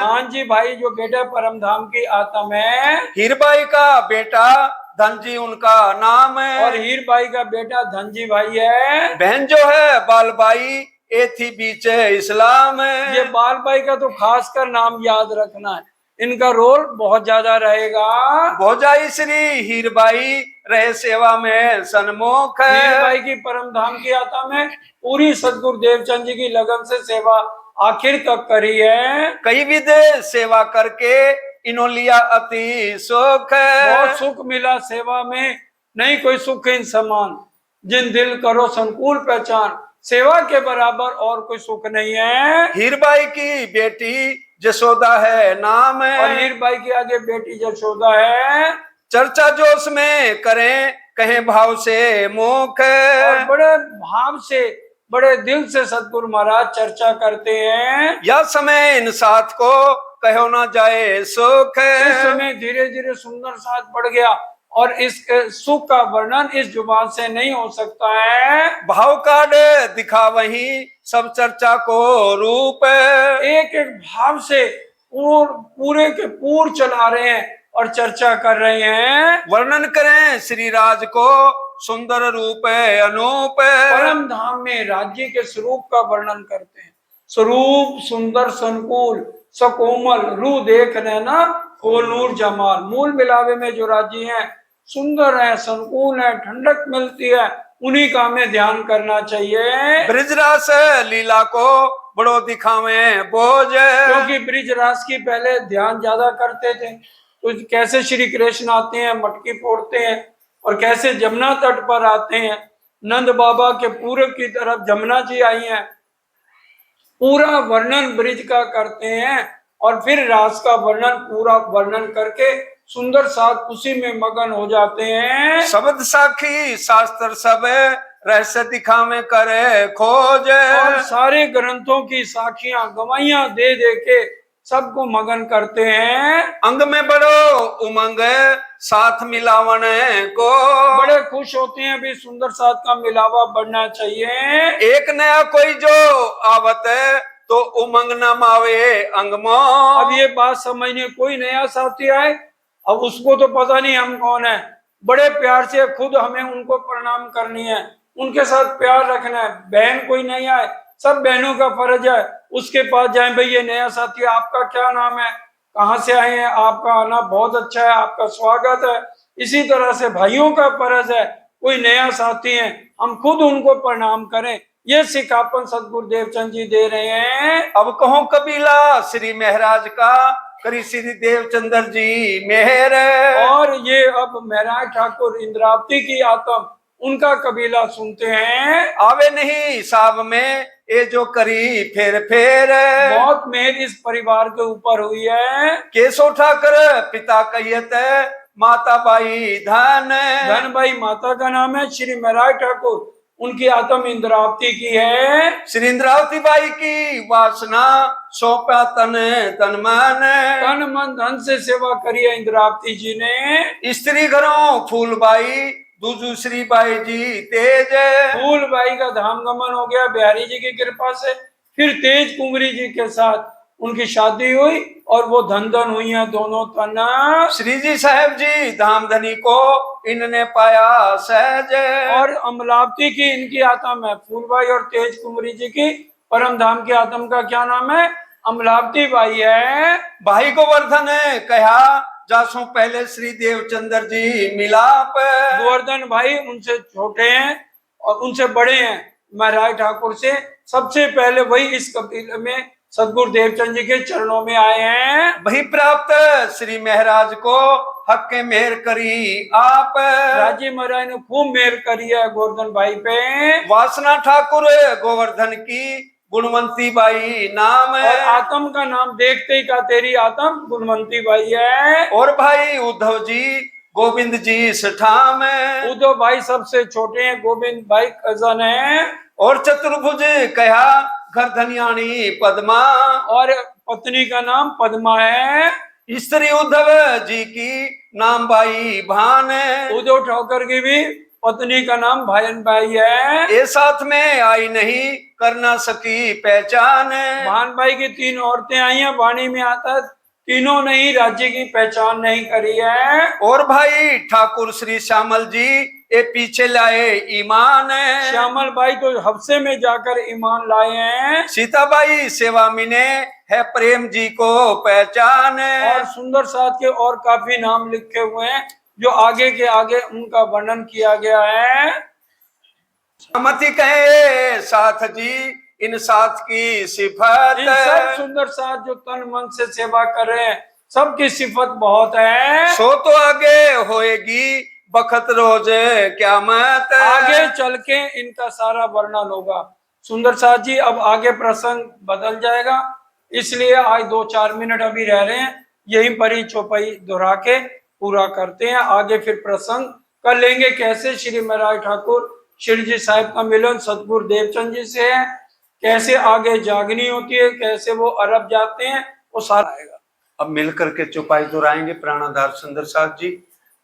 मान जी भाई जो बेटा परमधाम की आत्म है, हीरबाई का बेटा धनजी उनका नाम और है। हीरबाई का बेटा धनजी भाई है। बहन जो है बालबाई ए थी बीच इस्लाम, ये बालबाई का तो खासकर नाम याद रखना है, इनका रोल बहुत ज्यादा रहेगा। भोजाई श्री हीरबाई रहे सेवा में सन्मुख, हीरबाई की परमधाम की आत्मा में पूरी सदगुरु देवचंद जी की लगन से सेवा आखिर तक करी है। कई विध सेवा करके इन्हों लिया अति सुख, बहुत सुख मिला सेवा में, नहीं कोई सुख इन समान, जिन दिल करो संकुल पहचान, सेवा के बराबर और कोई सुख नहीं है। हीरबाई की बेटी जसोदा है नाम, और हीरबाई के आगे बेटी जशोदा है। चर्चा जोश में करें कहे भाव से मुख, और बड़े भाव से बड़े दिल से सतगुरु महाराज चर्चा करते हैं। या समय इन साथ को कहो ना जाए सुख, इस समय धीरे धीरे सुंदर साथ बढ़ गया, और इस सुख का वर्णन इस जुबान से नहीं हो सकता है। भाव काड दिखा वही सब चर्चा को रूप, एक एक भाव से पूरे के पूर चला रहे हैं और चर्चा कर रहे हैं। वर्णन करें श्री राज को सुंदर रूप अनूप, परम धाम में राज्य के स्वरूप का वर्णन करते हैं। स्वरूप सुंदर संकुल सकोमल, रू देख नैना हो नूर जमाल। मूल मिलावे में जो राज्य हैं सुंदर है, संकुल है, ठंडक मिलती है, उन्हीं का हमें ध्यान करना चाहिए। ब्रिजरास लीला को बड़ो दिखावे बोझ, क्योंकि ब्रिज रास की पहले ध्यान ज्यादा करते थे, तो कैसे श्री कृष्ण आते हैं, मटकी फोड़ते हैं, और कैसे जमुना तट पर आते हैं। नंद बाबा के पूरब की तरफ जमुना जी आई हैं, पूरा वर्णन ब्रिज का करते हैं, और फिर रास का वर्णन पूरा वर्णन करके सुंदर साथ उसी में मगन हो जाते हैं। शब्द साखी शास्त्र सब रहस्य दिखावे करे खोज, और सारे ग्रंथों की साखियां गवाहियां दे दे के सबको मगन करते हैं। अंग में बड़ो उमंग साथ मिलावन को, बड़े खुश होते हैं, भी सुंदर साथ का मिलावा बढ़ना चाहिए। एक नया कोई जो आवत तो उमंग न मावे अंग में। अब ये बात समझने, कोई नया साथी आए, अब उसको तो पता नहीं हम कौन है, बड़े प्यार से खुद हमें उनको प्रणाम करनी है, उनके साथ प्यार रखना है। बहन कोई नहीं आए, सब बहनों का फर्ज है उसके पास जाए, भाई ये नया साथी आपका क्या नाम है, कहाँ से आए हैं, आपका आना बहुत अच्छा है, आपका स्वागत है। इसी तरह से भाइयों का फर्ज है, कोई नया साथी है हम खुद उनको प्रणाम करें। ये सिखापन सतगुरु देवचंद जी दे रहे हैं। अब कहो कबीला श्री महाराज का करी श्री देवचंद्र जी मेहर, और ये अब महराज ठाकुर इंद्रावती की आत्म उनका कबीला सुनते हैं। आवे नहीं साहब में ये जो करी फेर फेर, बहुत मेहर इस परिवार के ऊपर हुई है। केसो ठाकर पिता कहियत माता बाई धन, धन भाई माता का नाम है, श्री महराज ठाकुर उनकी आत्म इंद्रावती की है। श्री इंद्रावती बाई की वासना सौंपा तन तन मन, तन मन धन से सेवा करी है इंद्रावती जी ने। स्त्री घरों फूलबाई दूजू श्री बाई जी तेज, फूल बाई का धाम गमन हो गया बिहारी जी की कृपा से, फिर तेज कुंवरी जी के साथ उनकी शादी हुई और वो धन धन हुई हैं दोनों तना। श्री जी साहब जी धाम धनी को इनने पाया सहज, और अमलावती की इनकी आत्म है, फूलबाई और तेज कुंवरी जी की परम धाम की आत्म का क्या नाम है, अमलावती बाई है। भाई गोवर्धन कहा जासों पहले श्री देवचंद्र जी मिलाप, गोवर्धन भाई उनसे छोटे हैं और उनसे बड़े हैं महराज ठाकुर से, सबसे पहले वही इस कबीले में सतगुरु देवचंद जी के चरणों में आए हैं। वही प्राप्त श्री महाराज को हक के मेहर करी आप, राजी महाराज ने खूब मेहर करी है गोवर्धन भाई पे। वासना ठाकुर गोवर्धन की गुणवंती बाई नाम, और आत्म का नाम देखते ही का तेरी आत्म गुणवंती बाई है। और भाई उद्धव जी गोविंद जी सठाम, उद्धव भाई सबसे छोटे हैं, गोविंद भाई कजन है। और चतुर्भुज कहा घर धनियाणी पद्मा, और पत्नी का नाम पद्मा है। स्त्री उद्धव जी की नाम बाई भान, उद्धव ठाकुर की भी पत्नी का नाम भायन बाई है। ये साथ में आई नहीं कर ना सकी पहचान। भान भाई की 3 औरतें आई हैं, वाणी में आता है तीनों ने ही राज्य की पहचान नहीं करी है। और भाई ठाकुर श्री श्यामल जी ये पीछे लाए ईमान। श्यामल बाई तो हफ्से में जाकर ईमान लाए हैं। सीताबाई सेवा मिने है प्रेम जी को पहचान। और सुंदर साथ के और काफी नाम लिखे हुए हैं जो आगे के आगे उनका वर्णन किया गया है। मति कहे साथ जी इन साथ की सिफत। इन सब सुंदर साथ जो तन मन से सेवा कर रहे हैं सबकी सिफत बहुत है। सो तो आगे होएगी बखत रोज क़यामत। आगे चल के इनका सारा वर्णन होगा। सुंदर साथ जी अब आगे प्रसंग बदल जाएगा, इसलिए आज 2-4 मिनट अभी रह रहे हैं, यहीं पर ही चौपाई दोहरा के पूरा करते हैं। आगे फिर प्रसंग कर लेंगे कैसे श्री महाराज ठाकुर श्री जी साहिब का मिलन सतगुरु देवचंद जी से है, कैसे आगे जागनी होती है, कैसे वो अरब जाते हैं, वो सारा आएगा। अब मिलकर के चौपाई दोहराएंगे प्राणाधार सुंदर साथ जी।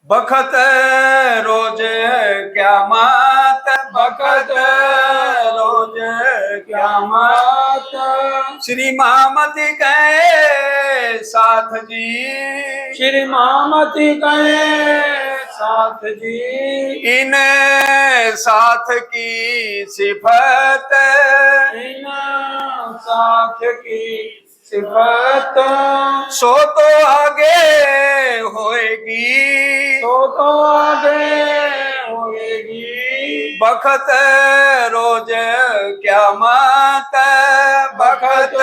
बखत रोज क़यामत, बखत रोज क़यामत। श्री महामति कहे साथ जी, श्री महामति कहे साथ जी इन साथ की सिफत। इन साथ की सिफत। सो तो आगे होएगी, तो आगे होएगी बखत रोज क़यामत, बखत